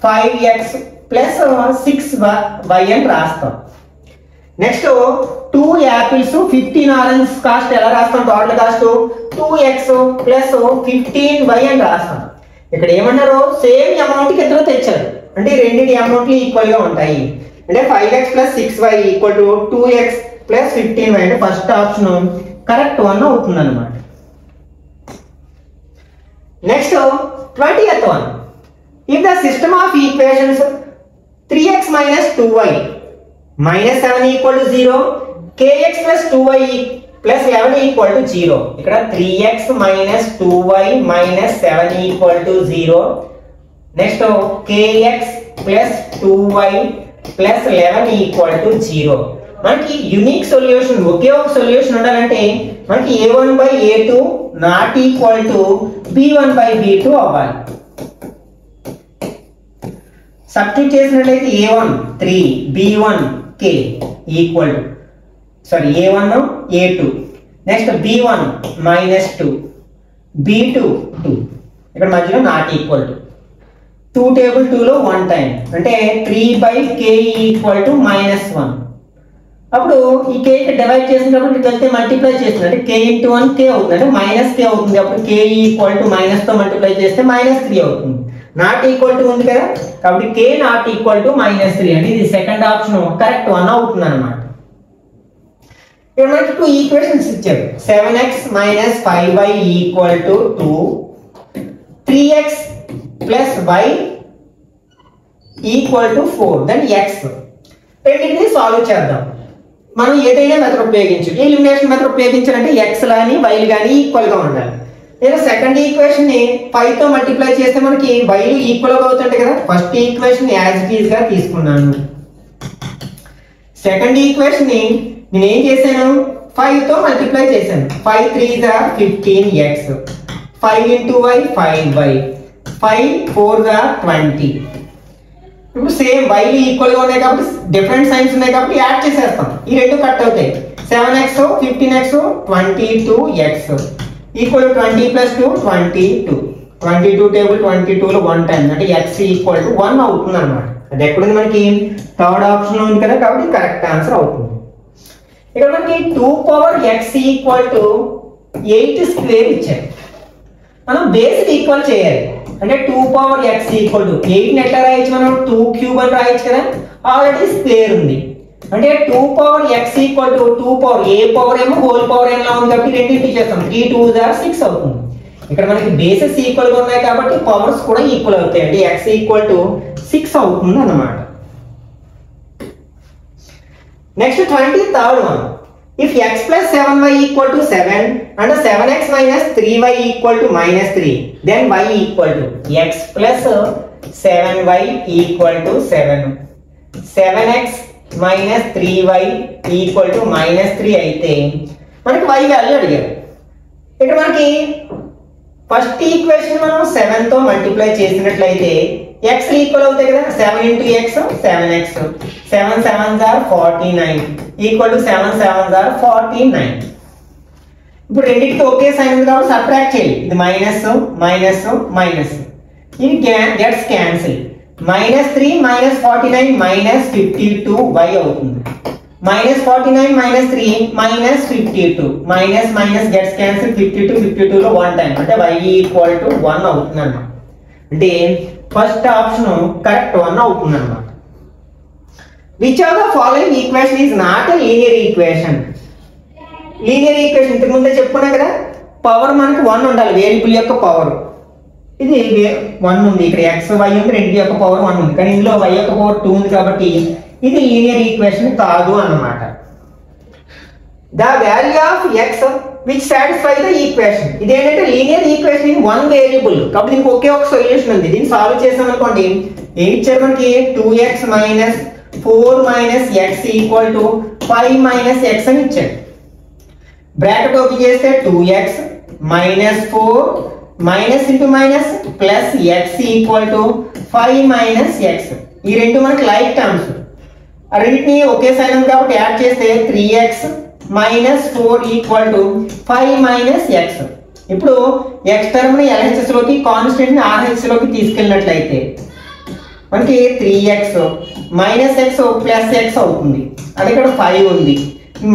5x plus 6y అని రాస్తాం. Next 2 apples 15 orange cost ఎలా రాస్తాం total cost 2x plus 15y అని రాస్తాం. ఇక్కడ ఏమన్నారు సేమ్ అమౌంట్ కి ఇద్దరు తెచ్చారు అంటే రెండింటి అమౌంట్లు ఈక్వల్ గా ఉంటాయి. అంటే 5x plus 6y equal to 2x plus 15y అంటే ఫస్ట్ ఆప్షన్ కరెక్ట్ వన్ అవుతుంది అనమాట. Next 20th one. If the system of equations 3x minus 2y minus 7 equal to 0, kx plus 2y plus 11 equal to 0. ఇక్కడ 3x minus 2y minus 7 equal to 0. Next kx plus 2y plus 11 equal to 0. మనకి unique solution ఒకే ఒక solution ఉండాలంటే మనకి a1 by a2 not equal to b1 by b2 అవ్వాలి. Substitute చేసినట్లయితే a1 3 b1 k equal to a1 a2 next b1 minus 2 b2 2 ఇక్కడ మధ్యలో not equal to 2 table 2 లో 1 time అంటే 3 by k ఈక్వల్ టు -1. అప్పుడు ఈ k కి divide చేసినప్పుడు కలిస్తే మల్టిప్లై చేస్తుంది అంటే k ఇంటూ 1 k అవుతుంది అంటే మైనస్ k అవుతుంది. అప్పుడు k ఈక్వల్ టు మైనస్ తో మల్టిప్లై చేస్తే -3 అవుతుంది. నాట్ ఈక్వల్ టు ఉంది కదా కాబట్టి k నాట్ ఈక్వల్ టు -3 అంటే ఇది సెకండ్ ఆప్షన్ కరెక్ట్ వన్ అవుతుంది అన్నమాట. ఇక్కడ మనకి 2 ఈక్వేషన్స్ ఇచ్చారు 7x minus 5y equal to 2, 3x plus y equal to 4 then x. రెండింటిని సాల్వ్ చేద్దాం. మనం ఏదైనా మెథడ్ ఉపయోగించు ఎలిమినేషన్ మెథడ్ ఉపయోగించాలంటే x లాని y గాని ఈక్వల్ గా ఉండాలి. నేను సెకండ్ ఈక్వేషన్ ని 5 తో మల్టిప్లై చేస్తే మనకి y ఈక్వల్ గా అవుతుంటాయి కదా. First equation as it is గా తీసుకున్నాను. సెకండ్ ఈక్వేషన్ ని నేను ఏం చేశాను 5 తో మల్టిప్లై చేశాను. 5 3 గా 15x, 5 into y 5y, 5 4 గా 20. ఇప్పుడు సేమ్ y ఈక్వల్ గా ఉన్నాయి కాబట్టి డిఫరెంట్ సైన్స్ ఉన్నాయి కాబట్టి యాడ్ చేసేస్తాం. ఈ రెండు కట్ అవుతాయి 7x 15x 22x equal 20 plus 2 22. 22 table 22 లో 1 టైం అంటే x ఈక్వల్ టు 1 అవుతుంది అన్నమాట. అది ఎక్కడుంది మనకి థర్డ్ ఆప్షన్ ఉంది కదా కాబట్టి కరెక్ట్ ఆన్సర్ అవుతుంది. ఇక్కడ మనకి 2 power x equal to 8 square ఇచ్చారు. మనం బేస్ ఈక్వల్ చేయాలి అంటే 2 పవర్ x ఈక్వల్ టు 8 ని ఎట్లా రాయొచ్చు మనం 2 క్యూబ్ అని రాయొచ్చు కదా. ఆల్రెడీ స్క్వేర్ ఉంది అంటే 2 power x equal to 2 power a power ఏమో హోల్ పవర్ n లా ఉంది కాబట్టి రెండింటిని చేస్తాం 3 2 6 అవుతుంది. ఇక్కడ మనకి బేసెస్ ఈక్వల్ గా ఉన్నాయి కాబట్టి పవర్స్ కూడా ఈక్వల్ అవుతాయి అంటే x ఈక్వల్ టు 6 అవుతుంది అన్నమాట. Next 23rd one. If x plus 7y equal to 7 and 7x minus 3y equal to -3, then y equal to x plus 7y equal to 7. 7x minus 3y equal to -3 అయితే మనకి y value అడిగారు. ఇక్కడ మనకి first equation మనం 7 తో multiply చేసినట్లయితే x equal అవుతాయి కదా 7 into x 7x 7 7s are 49 equal to 7 7s are 49. ఇప్పుడు రెండింటికి ఒకే సైన్ ఉంది కాబట్టి సబ్ట్రాక్ట్ చేయాలి. ఇది మైనస్ మైనస్ మైనస్ ఇది గెట్స్ క్యాన్సిల్ -3 -49 -52y అవుతుంది. -49 -3 -52 minus gets cancelled 52 లో 1 టైం అంటే y ఈక్వల్ టు 1 అవుతుంది అన్నమాట. అంటే ఫస్ట్ ఆప్షన్ కరెక్ట్ 1 అవుతుంది అన్నమాట. Which of the following equation is not a linear equation? Linear equation ఇంతకు ముందే చెప్పుకున్నాం కదా, పవర్ మనకు 1 ఉండాలి, వేరియబుల్ యొక్క పవర్. ఇది 1 ఉంది, ఇక్కడ x y ఉంది, రెండింటి యొక్క పవర్ 1 ఉంది, కానీ ఇందులో y యొక్క పవర్ 2 ఉంది కాబట్టి ఇది లీనియర్ ఈక్వేషన్ కాదు అన్నమాట. The value of x which satisfy the equation. ఇది ఏంటంటే linear equation in one variable కాబట్టి దీనికి ఒకే ఒక సొల్యూషన్ ఉంది. దీన్ని సాల్వ్ చేసాం అనుకోండి, ఏం ఇచ్చారు మనకి 2x - 4 - x equal to 5 - x అని ఇచ్చాడు. బ్రాకెట్ ఓపెన్ చేస్తే 2x - 4 minus into minus plus x equal to 5 - x. ఈ రెండు మనకి లైక్ టర్మ్స్, ఆ రెండింటిని ఒకే సైన్ ఉంది కాబట్టి యాడ్ చేస్తే 3x - 4 ఈక్వల్ టు 5 - x. ఇప్పుడు x టర్మ్ ని LHS లోకి, కాన్స్టెంట్ ని RHS లోకి తీసుకెళ్ళినట్లయితే మనకి 3x - x ప్లస్ x అవుతుంది. అది ఇక్కడ 5 ఉంది,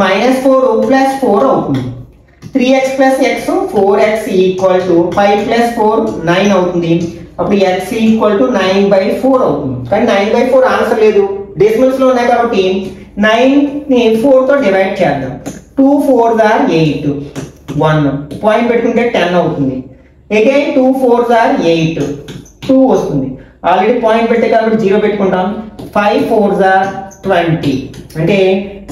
-4 + 4 అవుతుంది. 3x + x 4x equal to 5 + 4 9 అవుతుంది. అప్పుడు x ఈక్వల్ టు 9/4 అవుతుంది. కానీ 9/4 ఆన్సర్ లేదు, డెసిమల్స్ లో ఉన్నాయి కాబట్టి 9 ని 4 తో డివైడ్ చేద్దాం. 2 4s are 8, 1 పాయింట్ పెట్టుకుంటే 10 అవుతుంది. అగైన్ 2 4s are 8, 2 వస్తుంది. ఆల్రెడీ పాయింట్ పెట్టే కాబట్టి 0 పెట్టుకుంటాం. 5 4s are 20 అంటే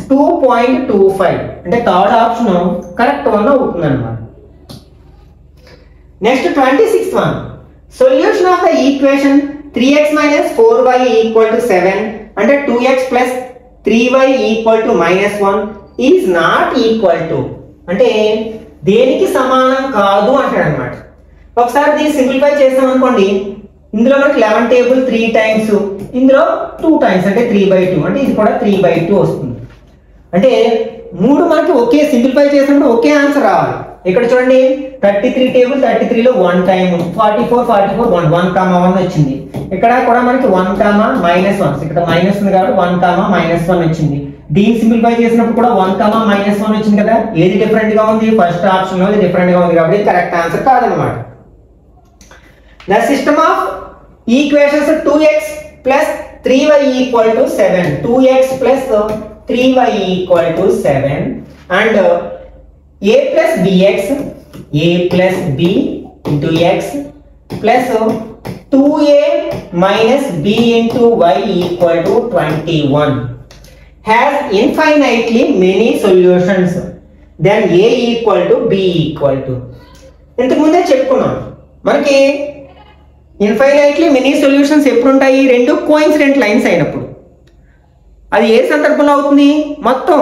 2.25 అంటే థర్డ్ ఆప్షన్ కరెక్ట్ 1 అవుతుంది అన్నమాట. Next 26th one, solution of the equation 3x - 4y equal to 7 అంటే 2x + 3y equal to -1 is not equal to అంటే దేనికి సమానం కాదు అంటాడు అనమాట. ఒకసారి దీన్ని సింప్లిఫై చేస్తాం అనుకోండి, ఇందులో మనకి 11 టేబుల్ 3 టైమ్స్, ఇందులో 2 టైమ్స్ అంటే 3/2 అంటే ఇది కూడా 3/2 వస్తుంది. అంటే 3 మనకి ఒకే సింప్లిఫై చేసినప్పుడు ఒకే ఆన్సర్ రావాలి. ఇక్కడ చూడండి 33 టేబుల్ 33 లో 1 టైం, 44 44 1 వచ్చింది. ఇక్కడ కూడా మనకి 1 -1 ఇక్కడ మైనస్ ఉంది కాబట్టి 1 -1 వచ్చింది. దీన్ని సింప్లిఫై చేసినప్పుడు కూడా 1 -1 వచ్చింది కదా. ఏది డిఫరెంట్ గా ఉంది? ఫస్ట్ ఆప్షన్ లో డిఫరెంట్ గా ఉంది కాబట్టి కరెక్ట్ ఆన్సర్ కాదనమాట. The system of equations 2x + 3y equal to 7, 2x + 3y equal to 7 and a + bx, a + b into x plus 2a minus b into y equal to 21 has infinitely many solutions. Then a equal to b equal to. ఇంతకు ముందే చెప్పుకున్నాం మనకి infinitely many solutions ఎప్పుడు ఉంటాయి? రెండు coincident lines అయినప్పుడు. అది ఏ సందర్భంలో అవుతుంది? మొత్తం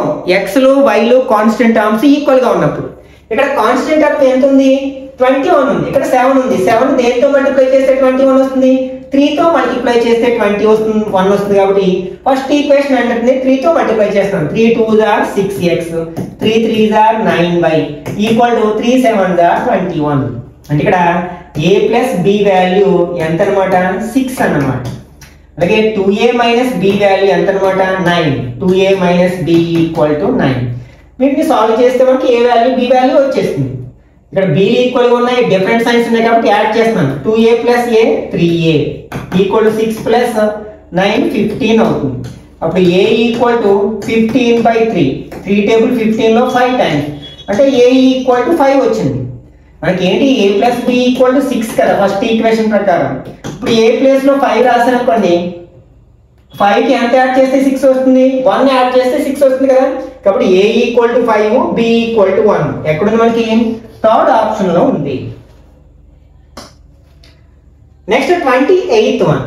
xలు yలు కాన్స్టెంట్ టర్మ్స్ ఈక్వల్ గా ఉన్నప్పుడు. ఇక్కడ కాన్స్టెంట్ టర్మ్ ఎంత ఉంది? 21 ఉంది. ఇక్కడ 7 ఉంది. 7 దేనితో మల్టిప్లై చేస్తే 21 వస్తుంది? 3 తో మల్టిప్లై చేస్తే 20 వస్తుంది, 1 వస్తుంది. కాబట్టి ఫస్ట్ ఈక్వేషన్ అంటే 3 తో మల్టిప్లై చేస్తాం. 3 2s are 6x, 3 3s are 9y equal to 3 7s are 21. అంటే ఇక్కడ a + b వాల్యూ ఎంత అన్నమాట? 6 అన్నమాట. అలాగే 2a - b వాల్యూ ఎంత అన్నమాట? 9. 2a - b equal to 9. వీటిని సాల్వ్ చేస్తే మనకి a వాల్యూ b వాల్యూ వచ్చేస్తుంది. ఇక్కడ b ఈక్వల్ గా ఉన్నాయి, డిఫరెంట్ సైన్స్ ఉన్నాయి కాబట్టి యాడ్ చేస్తున్నాను. 2a + a 3a equal to 6 + 9 15 అవుతుంది. అప్పుడు a ఈక్వల్ టు 15/3. 3 టేబుల్ 15 లో 5 టైమ్స్ అంటే a ఈక్వల్ టు 5 వచ్చింది. మనకి ఏంటి? a + b ఈక్వల్ టు 6 కదా ఫస్ట్ ఈక్వేషన్ ప్రకారం. ఇప్పుడు a ప్లేస్ లో 5 రాసాను అనుకోండి, 5 కి ఎంత యాడ్ చేస్తే 6 వస్తుంది? 1 యాడ్ చేస్తే 6 వస్తుంది కదా. కాబట్టి a equal to 5, b equal to 1 ఎక్కడుంది? మనకి థర్డ్ ఆప్షన్ లో ఉంది. నెక్స్ట్ 28th వన్,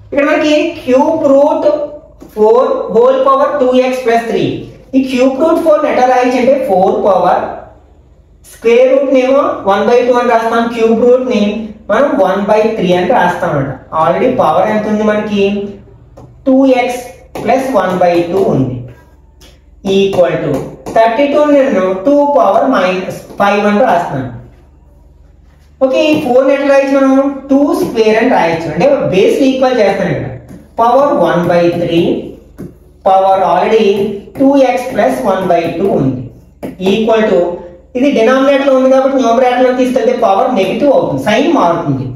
ఇక్కడ మనకి cube root 4 whole power 2x + 3. ఈ క్యూబ్ రూట్ 4 ఎట్లా రాయొచ్చు అంటే 4 పవర్ స్క్వేర్ రూట్ నేమో 1/2 అని రాస్తాం, క్యూబ్ రూట్ ని మనం 1/3 అని రాస్తాం అన్నమాట. ఆల్రెడీ పవర్ ఎంత ఉంది మనకి? 2x + 1/2 ఉంది ఈక్వల్ టు 32 నేను 2 పవర్ -5 అని రాస్తున్నాను. ఓకే, ఈ 4 ఎట్లా రాయొచ్చు మనం? 2 స్క్వేర్ అని రాయొచ్చు. అంటే బేస్ ఈక్వల్ చేస్తాను ఇక్కడ. Power 1/3 power already 2x plus 1/2 ఉంది ఈక్వల్ టు ఇది డినామినేటర్ లో ఉంది కాబట్టి న్యూమరేటర్ లో తీసుకెళ్తే పవర్ నెగిటివ్ అవుతుంది, సైన్ మారుతుంది.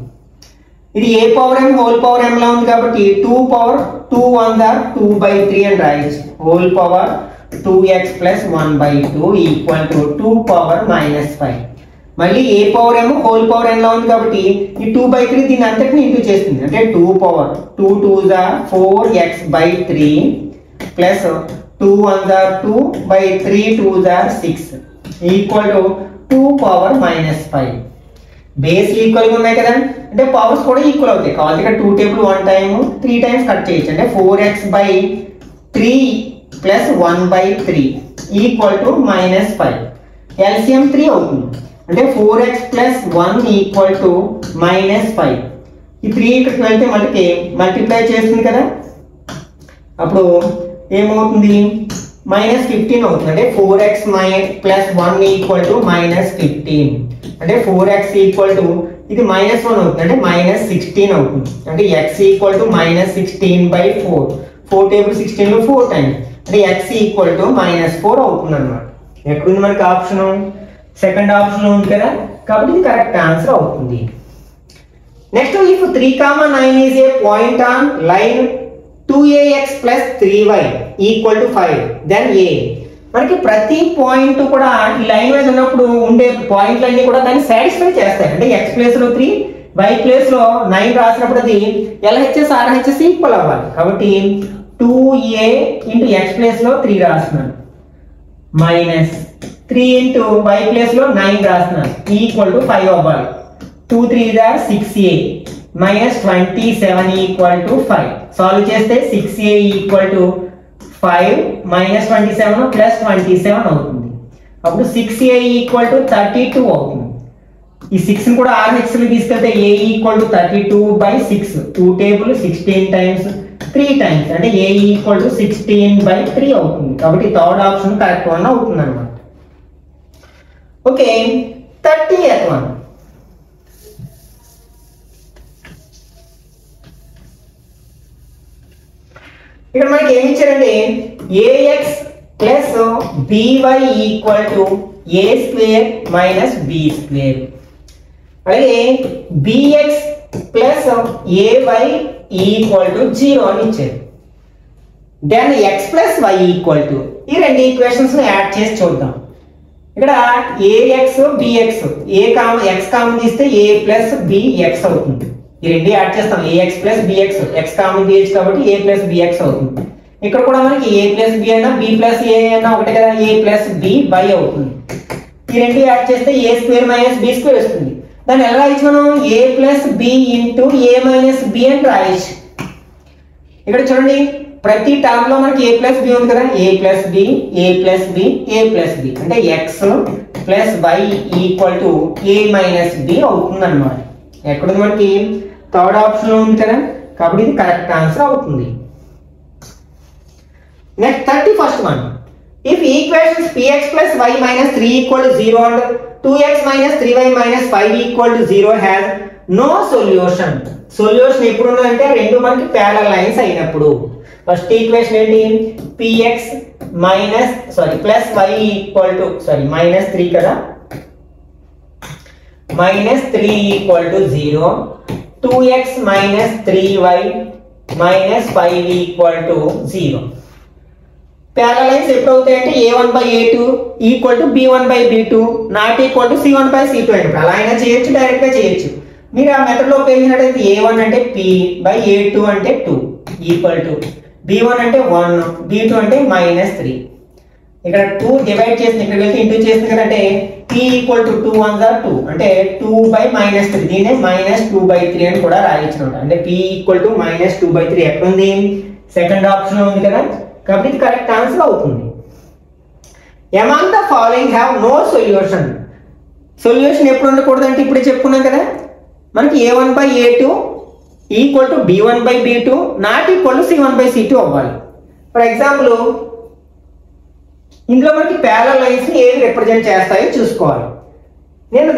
ఇది a power m whole power m లా ఉంది కాబట్టి 2 పవర్ 2 1 ఆర్ 2/3 అని రాయొచ్చు. Whole power 2x plus 1/2 equal to 2 power -5. మళ్ళీ a power m whole power n లా ఉంది కాబట్టి ఈ 2/3 దీని అంతటిని ఇంటూ చేస్తుంది. అంటే 2 power 2 2s or 4x/3 plus 2 1s or 2/3 2s or 6 equal to 2 power -5. Base equal గా ఉన్నాయి కదా, అంటే పవర్స్ కూడా ఈక్వల్ అవుతాయి. కాబట్టి ఇక్కడ 2 టేబుల్ 1 టైమ్ 3 టైమ్స్ కట్ చేయొచ్చు. అంటే 4x/3 plus 1/3 equal to -5. LCM 3 అవుతుంది. అంటే 4x ప్లస్ 1 ఈక్వల్ టు -5. ఈ 3 ఇక్కడికి వెళ్తే మనకి మల్టిప్లై చేస్తుంది కదా, అప్పుడు ఏమవుతుంది -15 అవుతుంది. అంటే 4x ప్లస్ 1 ఈక్వల్ టు -15. అంటే 4x ఈక్వల్ టు ఇది -1 అవుతుంది, అంటే -16 అవుతుంది. అంటే x ఈక్వల్ టు -16/4. 4 టేబుల్ 16 లో 4 టైమ్స్, అంటే x ఈక్వల్ టు -4 అవుతుంది అన్నమాట. ఎక్కడుంది మనకి ఆప్షన్? సెకండ్ ఆప్షన్ ఉంది కదా, కాబట్టి ఇది కరెక్ట్ ఆన్సర్ అవుతుంది. Next if 3,9 is a point on line 2ax plus 3y equal to 5 then a. మనకి ప్రతి పాయింట్ కూడా ఈ లైన్ వైజ్ ఉన్నప్పుడు ఉండే పాయింట్లన్నీ కూడా దాన్ని సాటిస్ఫై చేస్తాయి. అంటే x ప్లేస్ లో 3 y ప్లేస్ లో 9 రాసినప్పుడు అది LHS RHS ఈక్వల్ అవ్వాలి. కాబట్టి 2a ఇంటూ x ప్లేస్ లో 3 రాస్తున్నాను మైనస్ 3 ఇంటూ y ప్లేస్ లో 9 రాస్తున్నాను ఈక్వల్ టు 5 అవ్వాలి. 2 3s are 6a minus 27 equal to 5. Solve చేస్తే 6a equal to 5 minus 27 plus 27 అవుతుంది. అప్పుడు 6a ఈక్వల్ టు 32 అవుతుంది. ఈ 6 ని కూడా RHS లో తీసుకెళ్తే a equal to 32/6. 2 table 16 times 3 times, అంటే a ఈక్వల్ టు 16/3 అవుతుంది. కాబట్టి థర్డ్ ఆప్షన్ కరెక్ట్ వన్ అవుతుంది అన్నమాట. Okay, 30th one. ఇక్కడ మనకి ఏమి ఇచ్చారంటే ax plus by equal to a square minus b square. అలాగే bx plus ay equal to 0 అని ఇచ్చారు. Then x plus y equal to, ఈ రెండు ఈక్వేషన్స్ యాడ్ చేసి చూద్దాం. ఇక్కడ ax bx, x కామన్ తీస్తే a ప్లస్ bx అవుతుంది. ఈ రెండు యాడ్ చేస్తాం, ax plus bx, x common తీయచ్చు కాబట్టి a ప్లస్ bx అవుతుంది. ఇక్కడ కూడా మనకి a ప్లస్ b అయినా b ప్లస్ a అయినా ఒకటే కదా, a ప్లస్ b బై అవుతుంది. ఈ రెండు యాడ్ చేస్తే a square minus b square వస్తుంది. దాన్ని ఎలా రాయొచ్చు మనం? a plus b into a minus b అని రాయొచ్చు. ఇక్కడ చూడండి, ప్రతి టర్మ్ లో మనకి a ప్లస్ b ఉంది కదా, a plus b a plus b a plus b, అంటే x plus y equal to a minus b అవుతుంది అన్నమాట. ఎక్కడుంది మనకి? థర్డ్ ఆప్షన్ లో ఉంది కదా, కాబట్టి ఇది కరెక్ట్ ఆన్సర్ అవుతుంది. Next 31st one. If equations px plus y minus 3 equal to 0 and 2x minus 3y minus 5 equal to 0 has no solution. Solution ఎప్పుడు ఉన్నదంటే రెండు మనకి ప్యారలల్ లైన్స్ అయినప్పుడు. ఫస్ట్ ఈక్వేషన్ ఏంటి? px minus plus y equal to minus 3 కదా, minus 3 equal to 0, 2x minus 3y minus 5 equal to 0. Parallel lines ఎప్పుడు అవుతాయంటే a1/a2 equal to b1/b2 not equal to c1/c2 అయినప్పుడు. అలా అయినా చేయొచ్చు, డైరెక్ట్ గా చేయొచ్చు. మీరు ఆ మెథడ్ లో ఉపయోగించినట్లయితే a1 అంటే p/a2 అంటే 2 ఈక్వల్ టు b1 అంటే 1 b2 అంటే -3. ఇక్కడ 2 డివైడ్ చేసి ఇక్కడ వెళ్తే ఇంటూ చేస్తుంది కదంటే p equal to 2 1s are 2, అంటే 2/-3, దీనే -2/3 అని కూడా రాయొచ్చు. అంటే p ఈక్వల్ టు -2/3 ఎక్కడ ఉంది? సెకండ్ ఆప్షన్ లో ఉంది కదా, కాబట్టి ఇది కరెక్ట్ ఆన్సర్ అవుతుంది. Among the following have no solution. Solution ఎప్పుడు ఉండకూడదు అంటే ఇప్పుడే చెప్పుకున్నాం కదా, మనకి a1/a2 equal to b1/b2 not equal to c1/c2 అవ్వాలి. ఫర్ ఎగ్జాంపుల్ ఇందులో మనకి ప్యారలల్ లైన్స్ ని ఏవి రిప్రజెంట్ చేస్తాయో చూసుకోవాలి. నేను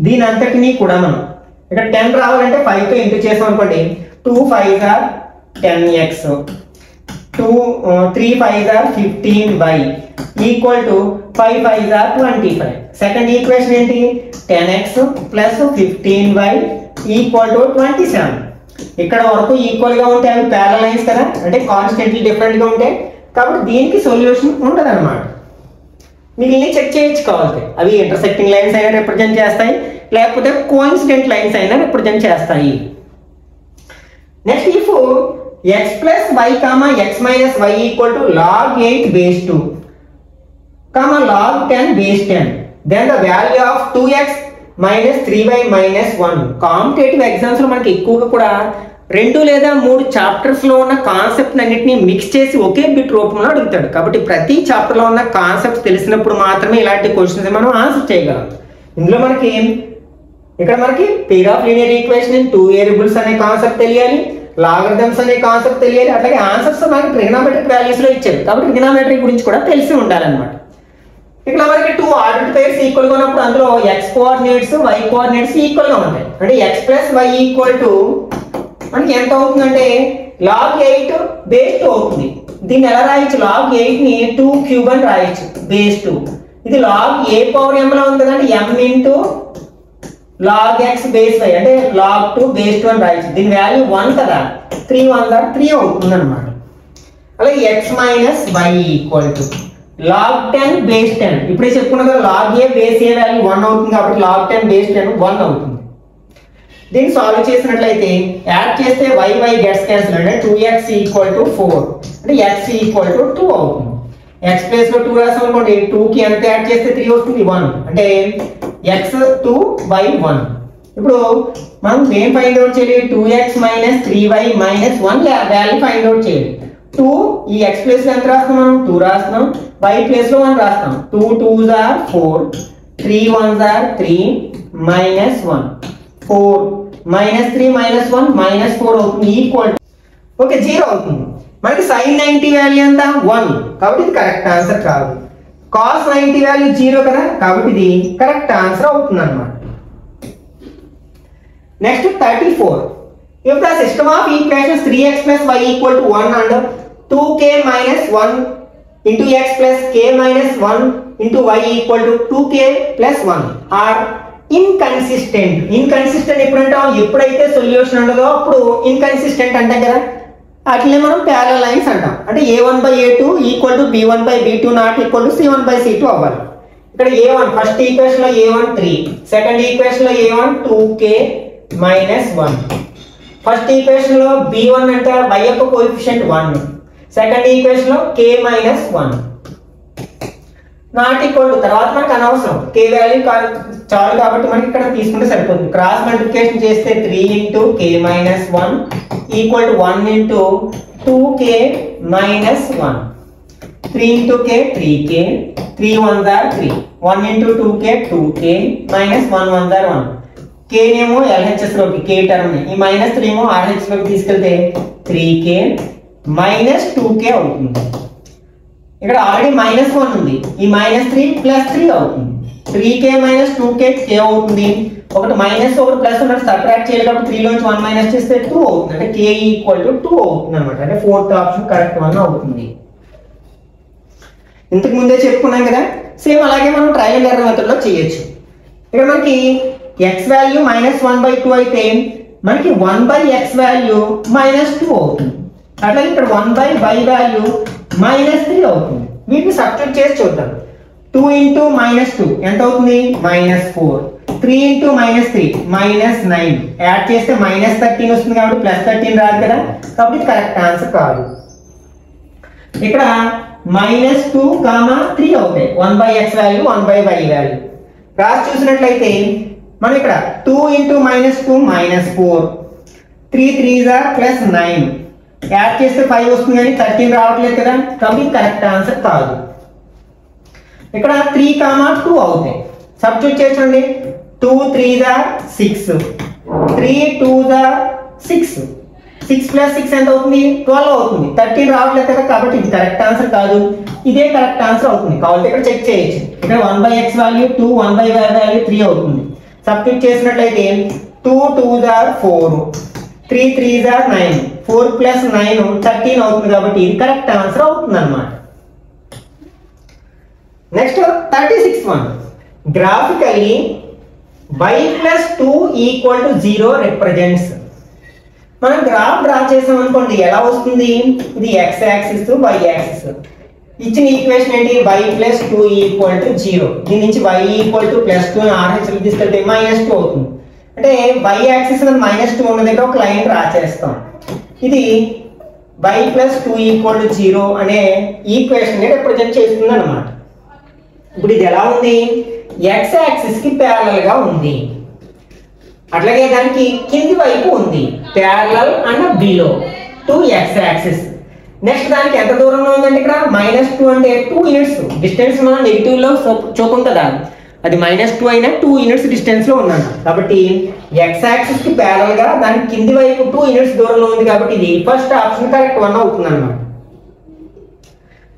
దీని అంతటినీ కూడా మనం ఇక్కడ 10 రావాలంటే 5 తో ఇంటూ చేసాం అనుకోండి, 2 5s are 10x, 3 5s are 15y equal to 5 5s are 25. Second equation ఏంటి? 10x plus 15y equal to 27. ఇక్కడ వరకు ఈక్వల్ గా ఉంటే అవి ప్యారలల్ లైన్స్ కదా, అంటే కాన్స్టెంట్లీ డిఫరెంట్ గా ఉంటాయి కాబట్టి దీనికి సొల్యూషన్ ఉండదు అనమాట. మిగిలిన చెక్ చేయొచ్చు కావాలి, అవి ఇంటర్సెక్టింగ్ లైన్స్ అయినా రిప్రజెంట్ చేస్తాయి లేకపోతే కోఇన్సిడెంట్ లైన్స్ అయినా రిప్రజెంట్ చేస్తాయి. Next if x plus y comma x minus y equal to log 8 base 2 comma log 10 base 10, then the value of 2x minus 3y minus 1. Competitive exams లో మనకి ఎక్కువగా కూడా 2 లేదా 3 చాప్టర్స్ లో ఉన్న కాన్సెప్ట్ అన్నిటిని మిక్స్ చేసి ఒకే బిట్ రూపంలో అడుగుతాడు. కాబట్టి ప్రతి చాప్టర్ లో ఉన్న కాన్సెప్ట్ తెలిసినప్పుడు మాత్రమే ఇలాంటి క్వశ్చన్స్ మనం ఆన్సర్ చేయగలం. ఇందులో మనకి ఇక్కడ మనకి pair of linear equation in 2 variables అనే కాన్సెప్ట్ తెలియాలి, లాగరిథమ్స్ అనే కాన్సెప్ట్ తెలియాలి, అట్లాగే ఆన్సర్స్ మనకి ట్రిగ్నోమెట్రిక్ వాల్యూస్ లో ఇచ్చారు కాబట్టి ట్రిగ్నోమెట్రీ గురించి కూడా తెలిసి ఉండాలన్నమాట. ఇక్కడ మనకి 2 ఆర్డర్డ్ పెయిర్స్ ఈక్వల్ గా ఉన్నప్పుడు అందులో x coordinates y coordinates equal గా ఉంటాయి. అంటే x plus y equal to మనకి ఎంత అవుతుందంటే log 8 బేస్ 2 అవుతుంది. దీన్ని ఎలా రాయొచ్చు? log 8 ని 2 క్యూబ్ అని రాయొచ్చు బేస్ 2. ఇది log a పవర్ m లో ఉంది కదండి, m into log x base y అంటే log 2 బేస్ 2 అని రాయొచ్చు. దీని వాల్యూ 1 కదా, 3 1 3 అవుతుంది అనమాట. అలాగే x minus y equal to log 10 base 10. ఇప్పుడే చెప్పుకున్నాం కదా log a base a value 1 అవుతుంది కాబట్టి log 10 బేస్ 10 1 అవుతుంది. దీన్ని సాల్వ్ చేసినట్లయితే యాడ్ చేస్తే y గెట్స్ క్యాన్సిల్ అంటే 2x ఈక్వల్ టు 4 అంటే x ఈక్వల్ టు 2 అవుతుంది. x ప్లేస్ లో 2 రాసాం అనుకోండి, 2 కి ఎంత యాడ్ చేస్తే 3 వస్తుంది 1 అంటే x 2 y 1. ఇప్పుడు మనం ఏం ఫైండ్ అవుట్ చేయాలి? 2x minus 3y minus 1 value find out చేయాలి. 2 ఈ x ప్లేస్ లో ఎంత రాస్తున్నాం మనం? 2 రాస్తున్నాం, y ప్లేస్ లో 1 రాస్తాం. 2 2s are 4, 3 1s are 3 minus 1, 4 minus 3 minus 1 minus 4 అవుతుంది ఈక్వల్ ఓకే 0 అవుతుంది. మనకి sin 90 వాల్యూ ఎంత? 1 కాబట్టి ఇది కరెక్ట్ ఆన్సర్ కాదు. cos 90 వాల్యూ 0 కదా కాబట్టి ఇది కరెక్ట్ ఆన్సర్ అవుతుంది అన్నమాట. Next 34. if the system of equations 3x plus y equal to 1 and 2k minus 1 into x plus k minus 1 into y equal to 2k plus 1 are inconsistent. Inconsistent ఎప్పుడైతే solution ఉండదో అప్పుడు inconsistent అంటాం కదా, అట్లనే మనం parallel lines అంటాం. అంటే a1/a2 equal to b1/b2 not equal to c1/c2 అవ్వాలి. ఇక్కడ a1 ఫస్ట్ ఈక్వేషన్ లో a1 3, సెకండ్ ఈక్వేషన్ లో a1 2k minus 1, first equation లో b1 అంటే y యొక్క కోఎఫిషియంట్ 1, సెకండ్ ఈక్వేషన్ లో k minus 1 not equal to తర్వాత మనకు అనవసరం k వాల్యూ చాలు కాబట్టి మనకి ఇక్కడ తీసుకుంటే సరిపోతుంది. క్రాస్ మల్టిప్లికేషన్ చేస్తే 3 into k minus 1 equal to 1 into 2k minus 1, 3 into k 3k, 3 1s are 3, 1 into 2k 2k minus 1 1s are 1. k నేమో LHS లోకి k టర్మ్ ని, ఈ మైనస్ 3 ఏమో RHS లోకి తీసుకెళ్తే 3k మైనస్ 2k అవుతుంది. ఇక్కడ ఆల్రెడీ మైనస్ 1 ఉంది, ఈ మైనస్ 3 ప్లస్ 3 అవుతుంది. 3k మైనస్ 2k k అవుతుంది. ఒకటి మైనస్ ఒకటి ప్లస్ ఉన్నట్టు సబ్ట్రాక్ట్ చేయాలి కాబట్టి 3 లోంచి 1 మైనస్ చేస్తే 2 అవుతుంది. అంటే k ఈక్వల్ టు 2 అవుతుంది అనమాట. అంటే ఫోర్త్ ఆప్షన్ కరెక్ట్ వన్ అవుతుంది. ఇంతకు ముందే చెప్పుకున్నాం కదా, సేమ్ అలాగే మనం ట్రయల్ అండ్ ఎర్రర్ మెథడ్ లో చేయొచ్చు. ఇక్కడ మనకి x వాల్యూ -1/2 అయితే మనకి 1/x వాల్యూ -2 అవుతుంది. అట్లాగే ఇక్కడ 1/y వాల్యూ -3 అవుతుంది. వీటిని సబ్స్టిట్యూట్ చేసి చూద్దాం. 2 ఇంటూ -2 ఎంత అవుతుంది? -4. 3 ఇంటూ -3 -9. యాడ్ చేస్తే -13 వస్తుంది కాబట్టి +13 రాదు కదా, కాబట్టి కరెక్ట్ ఆన్సర్ కాదు. ఇక్కడ -2, 3 అవుతాయి. 1/x వాల్యూ 1/y వాల్యూ రాసి చూసినట్లయితే మనం ఇక్కడ 2 ఇంటూ -2 -4, 3 3s are +9. యాడ్ చేస్తే 5 వస్తుంది కానీ 13 రావట్లేదు కదా, కాబట్టి కరెక్ట్ ఆన్సర్ కాదు. ఇక్కడ 3, 2 అవుతాయి. సబ్స్టిట్యూట్ చేయండి. 2 3s are 6, 3 2s are 6, 6 + 6 ఎంత అవుతుంది? 12 అవుతుంది. 13 రావట్లేదు కదా, కాబట్టి ఇది కరెక్ట్ ఆన్సర్ కాదు. ఇదే కరెక్ట్ ఆన్సర్ అవుతుంది. కాబట్టి ఇక్కడ చెక్ చేయొచ్చు. ఇక్కడ 1/x వాల్యూ 2, 1/y వాల్యూ 3 అవుతుంది. సబ్స్టిట్యూట్ చేసినట్లయితే 2 2s are 4, 3 3s are 9, 4 plus 9 13 అవుతుంది కాబట్టి ఇది కరెక్ట్ ఆన్సర్ అవుతుంది అన్నమాట. Next 36 one, graphically y plus 2 equal to 0 represents. మనం గ్రాఫ్ డ్రా చేసాం అనుకోండి ఎలా వస్తుంది, ఇది x యాక్సిస్ y యాక్సిస్, ఇచ్చిన ఈక్వేషన్ ఏంటి y plus 2 equal to 0, దీని నుంచి y equal to plus 2 RH తీసుకెళ్తే -2 అవుతుంది. అంటే y యాక్సిస్ -2 ఉన్న దగ్గర ఒక లైన్ డ్రా చేస్తాం, ఇది y plus 2 equal to 0 అనే ఈక్వేషన్ ని రిప్రజెంట్ చేస్తుంది అన్నమాట. ఇప్పుడు ఇది ఎలా ఉంది, x యాక్సిస్ కి ప్యారలల్ గా ఉంది, అట్లాగే దానికి కింది వైపు ఉంది parallel and below to x axis. Next దానికి ఎంత దూరంలో ఉందంటే ఇక్కడ -2 అంటే 2 యూనిట్స్ డిస్టెన్స్ మనం నెగిటివ్ లో చూపుతుందా, అది -2 అయినా 2 యూనిట్స్ డిస్టెన్స్ లో ఉన్నాను కాబట్టి x యాక్సిస్ కి ప్యారలల్ గా దానికి కింది వైపు 2 యూనిట్స్ దూరంలో ఉంది కాబట్టి ఇది ఫస్ట్ ఆప్షన్ కరెక్ట్ వన్ అవుతుంది అన్నమాట.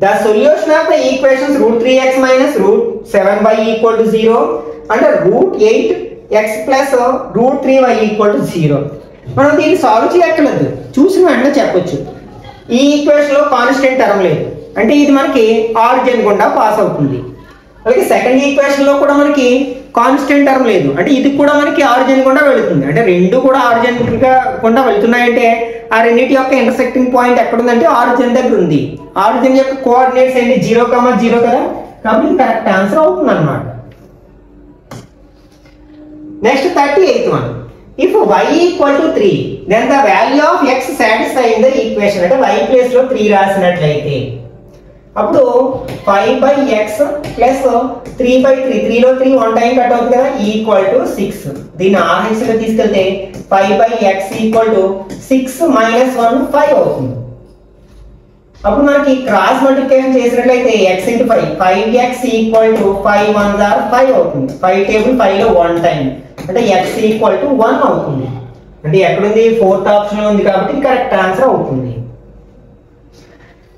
The solution of the equations √3x minus √7y equal to 0 and √8x plus √3y equal to 0. మనం దీన్ని సాల్వ్ చేయక్కర్లేదు, చూసిన వెంటనే చెప్పొచ్చు. ఈ ఈక్వేషన్ లో కాన్స్టెంట్ టర్మ్ లేదు అంటే ఇది మనకి ఆరిజిన్ గుండా పాస్ అవుతుంది. అలాగే సెకండ్ ఈక్వేషన్ లో కూడా మనకి కాన్స్టెంట్ టర్మ్ లేదు అంటే ఇది కూడా మనకి ఆరిజిన్ గుండా వెళుతుంది. అంటే రెండు కూడా ఆరిజిన్ గుండా వెళ్తున్నాయంటే ఆ రెండింటి యొక్క ఇంటర్సెక్టింగ్ పాయింట్ ఎక్కడ ఉందంటే ఆరిజిన్ దగ్గర ఉంది. ఆరిజిన్ యొక్క కోఆర్డినేట్స్ ఏంటి 0,0 కదా, కాబట్టి ఇది కరెక్ట్ ఆన్సర్ అవుతుంది అన్నమాట. Next 38 one, if y equal to 3 then the value of x satisfying the equation, అంటే y ప్లేస్ లో 3 రాసినట్లయితే అప్పుడు 5/x ప్లస్ 3/3, 3లో 3 1 టైం కట్ అవుతుంది కదా, ఈక్వల్ టు 6. దీన్ని RH లో తీసుకెళ్తే 5/x ఈక్వల్ టు 6 - 1 5 అవుతుంది. అప్పుడు మనకి క్రాస్ మల్టిప్లికేషన్ చేసినట్లయితే x × 5, 5x equal to 5 1s are 5 అవుతుంది. 5 టేబుల్ 5 లో 1 టైం అంటే x ఈక్వల్ టు 1 అవుతుంది. అంటే ఎక్కడుంది, ఫోర్త్ ఆప్షన్ లో ఉంది కాబట్టి ఇది కరెక్ట్ ఆన్సర్ అవుతుంది.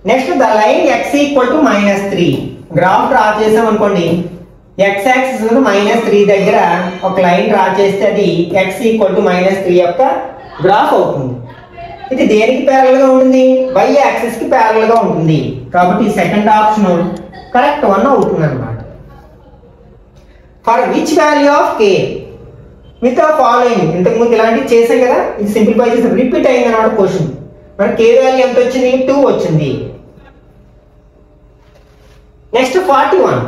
Next the line x equal to -3, graph draw చేసాం అనుకోండి, x యాక్సిస్ -3 దగ్గర ఒక లైన్ డ్రా చేస్తే అది x ఈక్వల్ టు -3 యొక్క గ్రాఫ్ అవుతుంది. ఇది దేనికి ప్యారలల్ గా ఉంటుంది, y యాక్సిస్ కి ప్యారలల్ గా ఉంటుంది కాబట్టి సెకండ్ ఆప్షన్ కరెక్ట్ వన్ అవుతుంది అన్నమాట. For which value of k with the following, ఇంతకు ముందు ఇలాంటివి చేసాం కదా, ఇది సింప్లిఫై చేసి రిపీట్ అయింది అన్నమాట క్వశ్చన్. మన k వాల్యూ ఎంత వచ్చింది, 2 వచ్చింది. Next 41,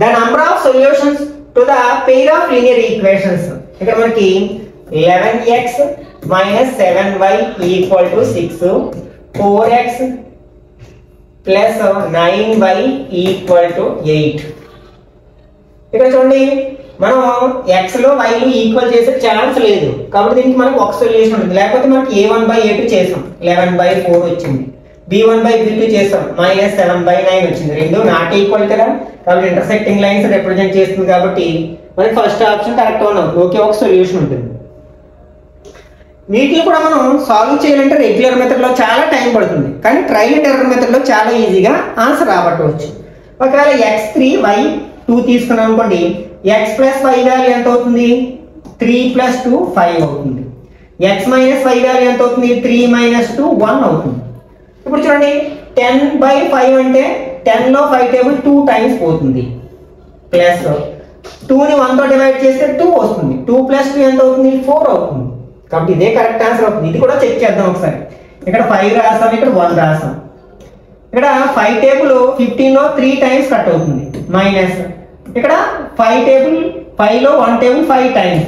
the number of solutions to the pair of linear equations. ఇక్కడ మనకి 11x minus 7y equal to 6, 4x plus 9y equal to 8. ఇక్కడ చూడండి మనం x లో y లో ఈక్వల్ చేసే ఛాన్స్ లేదు కాబట్టి దీనికి మనకు ఒక సొల్యూషన్ ఉంటుంది. లేకపోతే మనకి a1/a2 చేసాం 11/4 వచ్చింది, b1/b2 చేసాం -7/9 వచ్చింది. రెండు నాట్ ఈక్వల్ కదా కాబట్టి ఇంటర్సెక్టింగ్ లైన్స్ రిప్రజెంట్ చేస్తుంది కాబట్టి మనకి ఫస్ట్ ఆప్షన్ కరెక్ట్ వన్ అవుతుంది. ఓకే, ఒక సొల్యూషన్ ఉంటుంది. వీటిని కూడా మనం సాల్వ్ చేయాలంటే రెగ్యులర్ మెథడ్ లో చాలా టైం పడుతుంది కానీ ట్రయల్ అండ్ ఎర్రర్ మెథడ్ లో చాలా ఈజీగా ఆన్సర్ రాబట్టవచ్చు. ఒకవేళ x3 y2 తీసుకున్నాం అనుకోండి, x ప్లస్ y వాల్యూ ఎంత అవుతుంది, 3 + 2 5 అవుతుంది. x మైనస్ y వాల్యూ ఎంత అవుతుంది, 3 - 2 1 అవుతుంది. ఇప్పుడు చూడండి 10/5 అంటే 10 లో 5 టేబుల్ 2 టైమ్స్ పోతుంది, ప్లస్ 2ని 1 తో డివైడ్ చేస్తే 2 వస్తుంది. 2 + 2 ఎంత అవుతుంది, 4 అవుతుంది. కాబట్టి ఇదే కరెక్ట్ ఆన్సర్ అవుతుంది. ఇది కూడా చెక్ చేద్దాం ఒకసారి. ఇక్కడ 5 రాసాం, ఇక్కడ 1 రాసాం. ఇక్కడ 5 టేబుల్ 15 లో 3 టైమ్స్ కట్ అవుతుంది, మైనస్ ఇక్కడ 5 టేబుల్ 5 లో 1 టేబుల్ 5 టైమ్స్,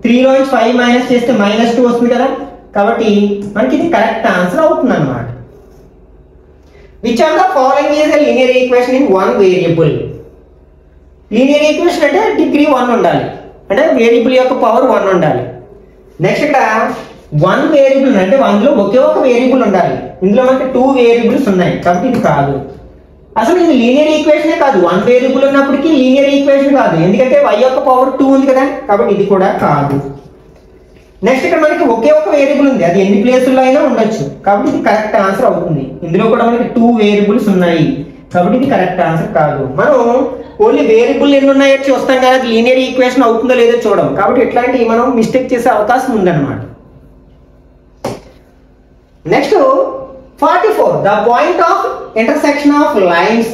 3 లో 5 మైనస్ చేస్తే -2 వస్తుంది కదా కాబట్టి మనకి ఇది కరెక్ట్ ఆన్సర్ అవుతుంది అన్నమాట. Which are the following is a linear equation in one variable. Linear equation అంటే డిగ్రీ 1 ఉండాలి, అంటే వేరియబుల్ యొక్క పవర్ 1 ఉండాలి. నెక్స్ట్ ఇక్కడ 1 వేరియబుల్ అంటే 1లో ఒకే ఒక వేరియబుల్ ఉండాలి. ఇందులో మనకి 2 వేరియబుల్స్ ఉన్నాయి కాబట్టి ఇది కాదు. అసలు ఇది లీనియర్ ఈక్వేషనే కాదు, 1 వేరియబుల్ ఉన్నప్పటికీ లీనియర్ ఈక్వేషన్ కాదు ఎందుకంటే y యొక్క పవర్ 2 ఉంది కదా కాబట్టి ఇది కూడా కాదు. నెక్స్ట్ ఇక్కడ మనకి ఒకే ఒక వేరియబుల్ ఉంది, అది ఎన్ని ప్లేసుల్లో అయినా ఉండొచ్చు కాబట్టి ఇది కరెక్ట్ ఆన్సర్ అవుతుంది. ఇందులో కూడా మనకి 2 వేరియబుల్స్ ఉన్నాయి కాబట్టి ఇది కరెక్ట్ ఆన్సర్ కాదు. మనం ఓన్లీ వేరియబుల్ ఎన్ని ఉన్నాయో చూస్తాం కానీ అది లీనియర్ ఈక్వేషన్ అవుతుందో లేదో చూడం కాబట్టి ఇట్లాంటివి మనం మిస్టేక్ చేసే అవకాశం ఉందన్నమాట. Next 44, the point of intersection of lines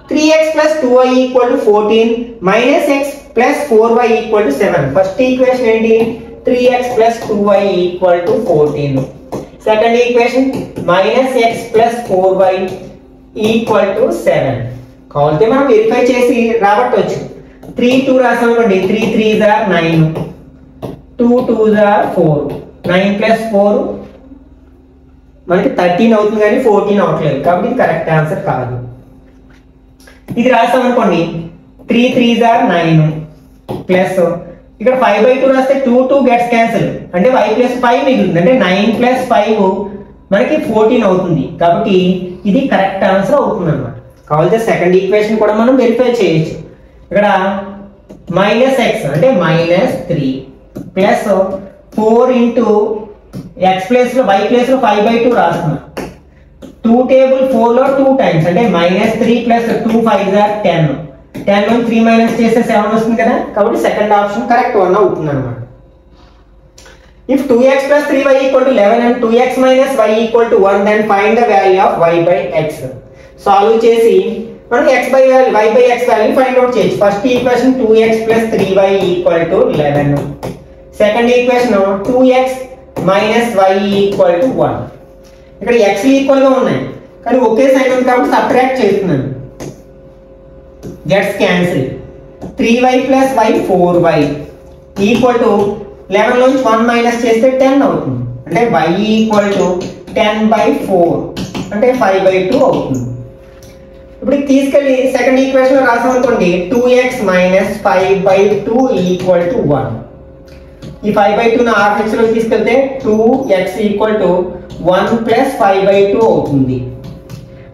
3x plus 2y equal to 14 minus x plus 4y equal to 7. First equation ఏంటి? 3x plus 2y equal to 14. Second equation minus x plus 4y equal to 7. కావాలంటే మనం verify చేసి రాబట్టవచ్చు. 3 2 రాసామనుకోండి, 3 3s are 9, 2 2s are 4, 9 plus 4 మనకి 13 అవుతుంది కానీ 14 అవట్లేదు, కాబట్టి ఇది కరెక్ట్ ఆన్సర్ కాదు. ఇది రాసామనుకోండి, 3 3s are 9 ప్లస్ ఇక్కడ 5/2 రాస్తే 2 2 గెట్స్ క్యాన్సిల్, అంటే y plus 5 మిగులుతుంది, అంటే 9 plus 5 మనకి 14 అవుతుంది, కాబట్టి ఇది కరెక్ట్ ఆన్సర్ అవుతుంది అన్నమాట. కావాలంటే సెకండ్ ఈక్వేషన్ కూడా మనం వెరిఫై చేయొచ్చు. ఇక్కడ మైనస్ ఎక్స్ అంటే -3 ప్లస్ 4 ఇంటూ ఎక్స్ ప్లేస్ లో y ప్లేస్ లో 5/2 రాస్తున్నాం. 2 టేబుల్ 4 లో 2 టైమ్స్ అంటే -3 ప్లస్ 2 5s are 10. 10 లో 3 మైనస్ చేస్తే 7 వస్తుంది కదా, కాబట్టి సెకండ్ ఆప్షన్ కరెక్ట్ 1 అవుతుంది అన్నమాట. If 2x plus 3y equal to 11 and 2x minus y equal to 1, then find the value of y by x. Solve చేసి మనం y by x value find out చేయొచ్చు. First equation 2x plus 3y equal to 11. Second equation 2x minus y equal to 1. ఇక్కడ x equal గా ఉన్నాయి కానీ ఒకే sign ఉంది కాబట్టి subtract చేస్తున్నాను. Gets cancel. 3y plus y 4y equal to 11 నుంచి 1 minus చేస్తే 10 అవుతుంది, అంటే y ఈక్వల్ టు 10/4 అంటే 5/2 అవుతుంది. ఇప్పుడు తీసుకెళ్ళి సెకండ్ ఈక్వేషన్ లో రాసాం అనుకోండి, 2x minus 5/2 ఈక్వల్ టు 1. ఈ 5/2 ను RHS లో తీసుకెళ్తే 2x ఈక్వల్ టు 1 ప్లస్ 5/2 అవుతుంది,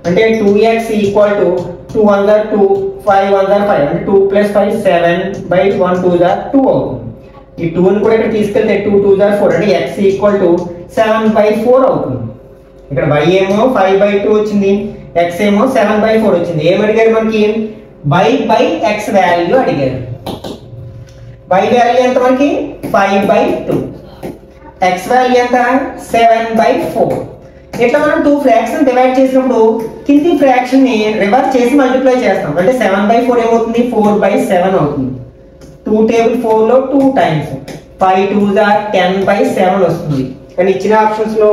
అంటే 2x ఈక్వల్ టు 2 1 2 5 1 5 అంటే 2 ప్లస్ 5 7/1 2 2 అవుతుంది. ఈ 2 ని కూడా ఇక్కడ తీసుకెళ్తే 2 2 4 అంటే x ఈక్వల్ టు 7/4 అవుతుంది. ఇక్కడ y ఏమో 5/2 వచ్చింది, x ఏమో 7/4 వచ్చింది. ఏం అడిగారు మనకి? y బై x వాల్యూ అడిగారు. y వాల్యూ ఎంత మనకి? 5/2, x వాల్యూ ఎంత? 7/4. ఇట్లా మనం 2 ఫ్రాక్షన్ డివైడ్ చేసినప్పుడు కింది ఫ్రాక్షన్ ని రివర్స్ చేసి మల్టిప్లై చేస్తాం, అంటే 7/4 ఏమవుతుంది? 4/7 అవుతుంది. 2 టేబుల్ 4 లో 2 టైమ్స్ 5 2s are 10/7 వస్తుంది, కానీ ఇచ్చిన ఆప్షన్స్ లో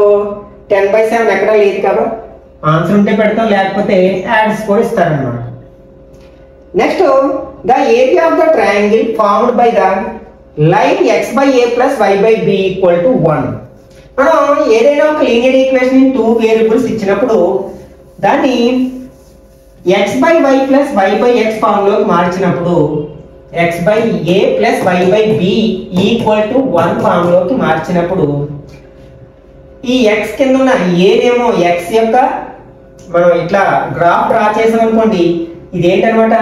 10/7 ఎక్కడ లేదు కదా, ఆన్సర్ ఉంటే పెడతాం, లేకపోతే యాడ్స్ కూడా ఇస్తారన్నమాట. Next the area of the triangle formed by the line x by a plus y by b equal to 1. మనం ఏదైనా ఒక లీనియర్ ఈక్వేషన్ 2 వేరియబుల్స్ ఇచ్చినప్పుడు దాన్ని x by y plus y by x form లోకి మార్చినప్పుడు x by a plus y by b equal to 1 form లోకి మార్చినప్పుడు ఈ x కింద ఉన్న a ఏమో x యొక్క మనం ఇట్లా గ్రాఫ్ డ్రా చేసాం అనుకోండి, ఇది ఏంటన్నమాట,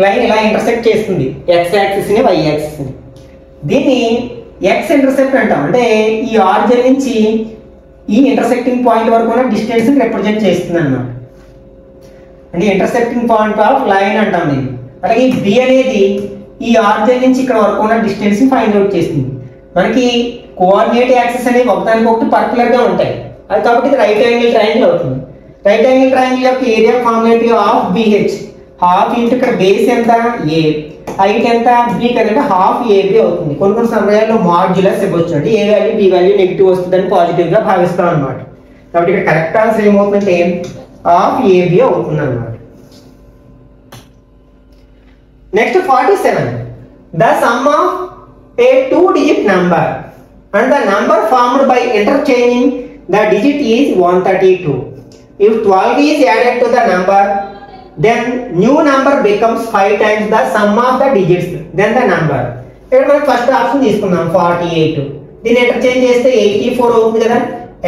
లైన్ ఇలా ఇంటర్సెక్ట్ చేస్తుంది x యాక్సిస్ ని y యాక్సిస్ ని. దీన్ని x ఇంటర్సెప్ట్ అంటాం, అంటే ఈ ఆరిజిన్ నుంచి ఈ ఇంటర్సెక్టింగ్ పాయింట్ వరకు ఉన్న డిస్టెన్స్ ని రిప్రజెంట్ చేస్తుంది అన్నమాట, అంటే ఇంటర్సెక్టింగ్ పాయింట్ ఆఫ్ లైన్ అంటాం దీన్ని. అలాగే b అనేది ఈ ఆరిజిన్ నుంచి ఇక్కడ వరకు ఉన్న డిస్టెన్స్ ని ఫైండ్ అవుట్ చేస్తుంది. మనకి కోఆర్డినేట్ యాక్సిస్ అనేవి ఒకదానికొకటి పర్టికులర్ గా ఉంటాయి, అది కాబట్టి ఇది రైట్ యాంగిల్ ట్రయాంగిల్ అవుతుంది. రైట్ యాంగిల్ ట్రయాంగిల్ యొక్క area formula of BH, half into ఇక్కడ బేస్ ఎంత a, హైట్ ఎంత b కదంటే హాఫ్ AB అవుతుంది. కొన్ని సమయాల్లో మాడ్యులస్ ఇవ్వచ్చు, అంటే a value b value negative వస్తుందని పాజిటివ్ గా భావిస్తాం అన్నమాట. కాబట్టి ఇక్కడ కరెక్ట్ ఆన్సర్ ఏమవుతుందంటే హాఫ్ AB అవుతుంది అన్నమాట. Next 47, the sum of A 2-digit number and the number formed by interchanging the digit is 132. If 12 is added to the number, then new number becomes 5 times the sum of the digits, then the number. ఇక్కడ మనం first option తీసుకుందాం 48. దీన్ని interchange చేస్తే 84 అవుతుంది కదా,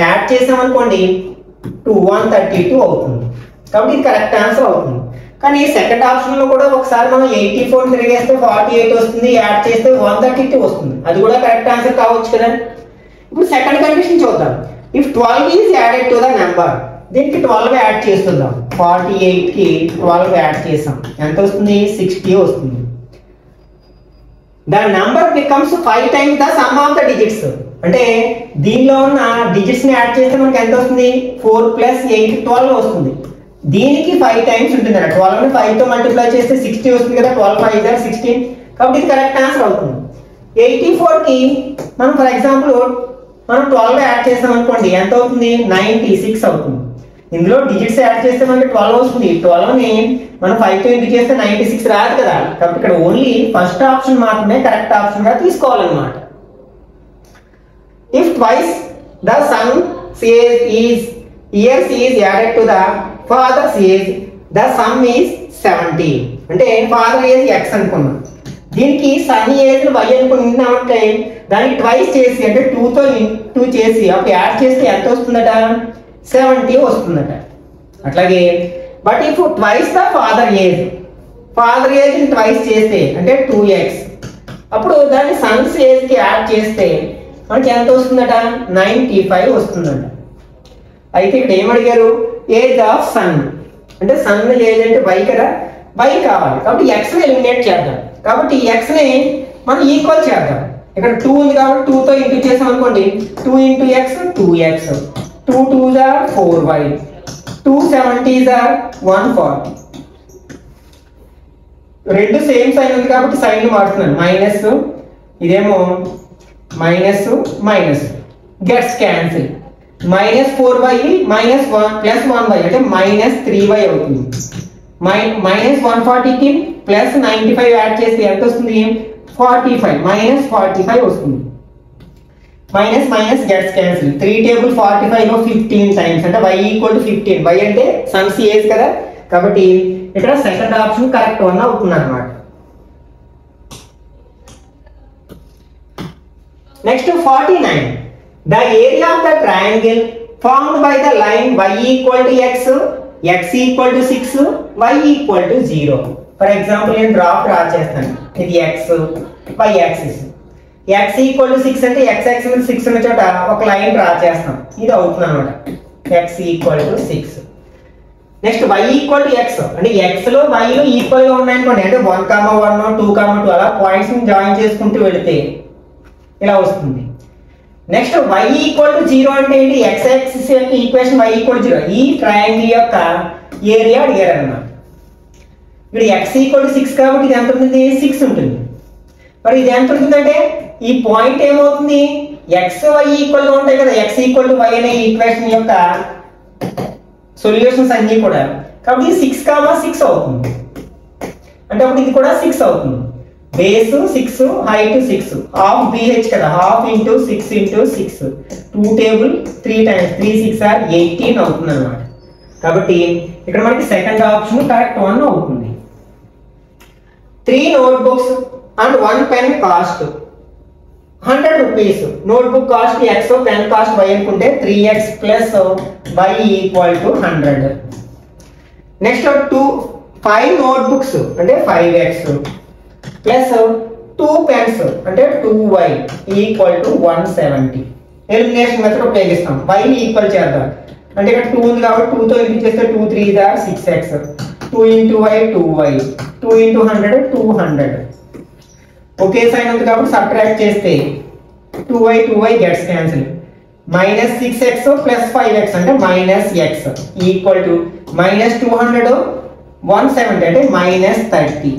add చేసాం అనుకోండి 132 అవుతుంది, కాబట్టి ఇది కరెక్ట్ ఆన్సర్ అవుతుంది. కానీ సెకండ్ ఆప్షన్ లో కూడా ఒకసారి మనం 84 తిరిగేస్తే 48 వస్తుంది, యాడ్ చేస్తే 132 వస్తుంది, అది కూడా కరెక్ట్ ఆన్సర్ కావచ్చు కదా. ఇప్పుడు సెకండ్ కండిషన్ చూద్దాం. If 12 is added to the number, దీనికి 12 యాడ్ చేస్తున్నాం, 48 కి 12 యాడ్ చేసాం, ఎంత వస్తుంది? 60 వస్తుంది. The number becomes 5 times the sum of the digits. అంటే దీనిలో ఉన్న డిజిట్స్ ని యాడ్ చేస్తే మనకి ఎంత వస్తుంది 4 + 8 12 వస్తుంది. దీనికి 5 టైమ్స్ ఉంటుంది అన్న 12 ని 5 తో మల్టిప్లై చేస్తే 60 వస్తుంది కదా 12 5 = 16 కాబట్టి ఇది కరెక్ట్ ఆన్సర్ అవుతుంది. 84 కి మనం ఫర్ ఎగ్జాంపుల్ మనం 12 యాడ్ చేస్తాం అనుకోండి ఎంత అవుతుంది 96 అవుతుంది. ఇందులో డిజిట్స్ యాడ్ చేస్తే మనకి 12 వస్తుంది. 12 ని మనం 5 తో ఇంటూ చేస్తే 96 రాదు కదా కాబట్టి ఇక్కడ ఓన్లీ ఫస్ట్ ఆప్షన్ మాత్రమే కరెక్ట్ ఆప్షన్ గా తీసుకోవాలన్నమాట. If twice the son's age is years is added to the father's age, the sum is 70. అంటే ఫాదర్ ఏజ్ x అనుకున్నాం, దీనికి సన్ ఏజ్ y అనుకున్నామంటే దానికి ట్వైస్ చేసి అంటే 2 తో ఇంటూ చేసి అప్పుడు యాడ్ చేస్తే ఎంత వస్తుందట 70 వస్తుందట. అట్లాగే but if twice the father age ని ట్వైస్ చేస్తే అంటే 2x అప్పుడు దాన్ని సన్స్ ఏజ్ కి యాడ్ చేస్తే మనకి ఎంత వస్తుందట 95 వస్తుందట. అయితే ఇక్కడ ఏమడిగారు ఏజ్ ఆఫ్ సన్ అంటే సన్ ఏజ్ అంటే y కదా y కావాలి కాబట్టి x ని ఎలిమినేట్ చేద్దాం. కాబట్టి x ని మనం ఈక్వల్ చేద్దాం. ఇక్కడ 2 ఉంది కాబట్టి 2 తో ఇంటూ చేసాం అనుకోండి 2 × x 2x 2 2s are 4y 2 70s are 140. రెండు సేమ్ సైన్ ఉంది కాబట్టి సైన్ మారుతున్నాను మైనస్ ఇదేమో minus minus gets cancel -4y -1 +1y అంటే -3y అవుతుంది. -140 కి +95 యాడ్ చేస్తే ఎంత వస్తుంది 45 -45 వస్తుంది. Minus minus gets cancel 3 table 45 లో 15 టైమ్స్ అంటే y = 15. y అంటే సన్స్ ఏజ్ కదా కాబట్టి ఇక్కడ సెకండ్ ఆప్షన్ కరెక్ట్ వన్ అవుతుంది అన్నమాట. Next 49. The area of the triangle formed by the line y = x, x = 6, y = 0. For example, నేను డ్రాప్ డ్రా చేస్తాను. ఇది x, y యాక్సిస్. x = 6 అంటే x యాక్సిస్ మీద 6 ఉన్న చోట ఒక లైన్ డ్రా చేస్తాం. ఇది అవుతుంది అన్నమాట. x = 6. నెక్స్ట్ y = x అంటే x లో y లో ఈక్వల్ గా ఉన్నాయనుకోండి అంటే 1, 1, 2, 2 అలా పాయింట్స్ ని జాయిన్ చేసుకుంటూ వెళితే ఇలా వస్తుంది. నెక్స్ట్ y = 0 అంటే ఏంటి x యాక్సిస్ యొక్క ఈక్వేషన్ y = 0 ఈ ట్రయాంగిల్ యొక్క ఏరియా అడిగారు అన్నమాట. ఇక్కడ x = 6 కాబట్టి ఇది ఎంత ఉంటుంది 6 ఉంటుంది. మరి ఇది ఎంత ఉంటుందంటే ఈ పాయింట్ ఏమవుతుంది x y ఈక్వల్ గా ఉంటాయి కదా x = y అనే ఈక్వేషన్ యొక్క సొల్యూషన్స్ అన్ని కూడా కాబట్టి 6, 6 అవుతుంది. అంటే అప్పుడు ఇది కూడా 6 అవుతుంది. బేస్ 6 హైట్ 6 హాఫ్ bh కదా హాఫ్ × 6 × 6 2 టేబుల్ 3 టైమ్స్ 3 6 are 18 అవుతుంది అన్నమాట. కాబట్టి ఇక్కడ మనకి సెకండ్ ఆప్షన్ కరెక్ట్ వన్ అవుతుంది. 3 notebooks and 1 pen cost 100 rupees. Notebook cost x pen cost y అనుకుంటే 3x + y = 100. నెక్స్ట్ 5 నోట్బుక్స్ అంటే 5x ప్లస్ 2 పెన్స్ అంటే 2y = 170. ఎలిమినేషన్ మెథడ్ ఉపయోగిస్తాం. y ని ఈక్వల్ చేద్దాం అంటే ఇక్కడ 2 ఉంది కాబట్టి 2 తో ఇంటూ చేస్తే 2 3s are 6x 2 × y 2y 2 × 100 200. Okay sign ఉంది కాబట్టి సబ్ట్రాక్ట్ చేస్తే 2y gets cancel -6x + 5x అంటే -x = -200 170 అంటే -30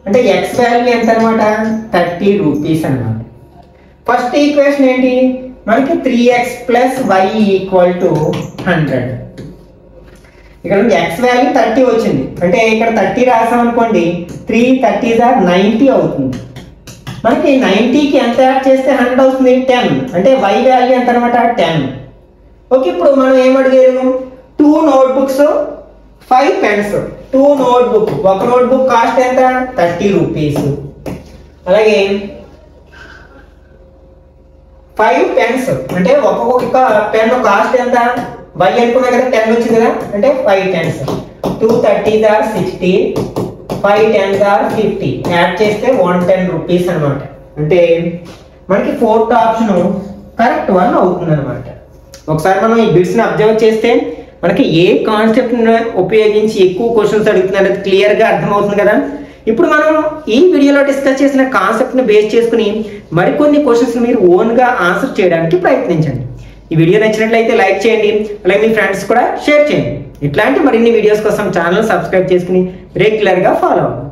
అంటే x వాల్యూ ఎంత అన్నమాట 30 రూపీస్ అన్నమాట. ఫస్ట్ ఈక్వేషన్ ఏంటి మనకి 3x + y = 100. ఇక్కడ x వాల్యూ 30 వచ్చింది అంటే ఇక్కడ 30 రాసాం అనుకోండి 3 30s are 90 అవుతుంది. మనకి 90 కి ఎంత యాడ్ చేస్తే 100 అవుతుంది 10 అంటే y వాల్యూ ఎంత అన్నమాట 10. ఓకే ఇప్పుడు మనం ఏం అడిగారు 2 నోట్బుక్స్ 5 పెన్స్ 2 నోట్బుక్ ఒక నోట్బుక్ కాస్ట్ ఎంత 30 రూపీస్. అలాగే 5 పెన్స్ అంటే ఒక్కొక్క పెన్ కాస్ట్ ఎంత y అనుకున్నా కదా 10 వచ్చింది కదా అంటే 5 tense 2 30s are 60 5 10s are 50 add చేస్తే 110 రూపీస్ అన్నమాట. అంటే మనకి ఫోర్త్ ఆప్షన్ కరెక్ట్ వన్ అవుతుంది అన్నమాట. ఒకసారి మనం ఈ బిట్స్ ని అబ్జర్వ్ చేస్తే మనకి ఏ కాన్సెప్ట్ ఉపయోగించి ఎక్కువ క్వశ్చన్స్ అడుగుతున్నారు క్లియర్ గా అర్థమవుతుంది కదా. ఇప్పుడు మనం ఈ వీడియోలో డిస్కస్ చేసిన కాన్సెప్ట్ని బేస్ చేసుకుని మరికొన్ని క్వశ్చన్స్ మీరు ఓన్గా ఆన్సర్ చేయడానికి ప్రయత్నించండి. ఈ వీడియో నచ్చినట్లయితే లైక్ చేయండి, అలాగే మీ ఫ్రెండ్స్ కూడా షేర్ చేయండి. ఇట్లాంటి మరిన్ని వీడియోస్ కోసం ఛానల్ సబ్స్క్రైబ్ చేసుకుని రెగ్యులర్గా ఫాలో అవ్వండి.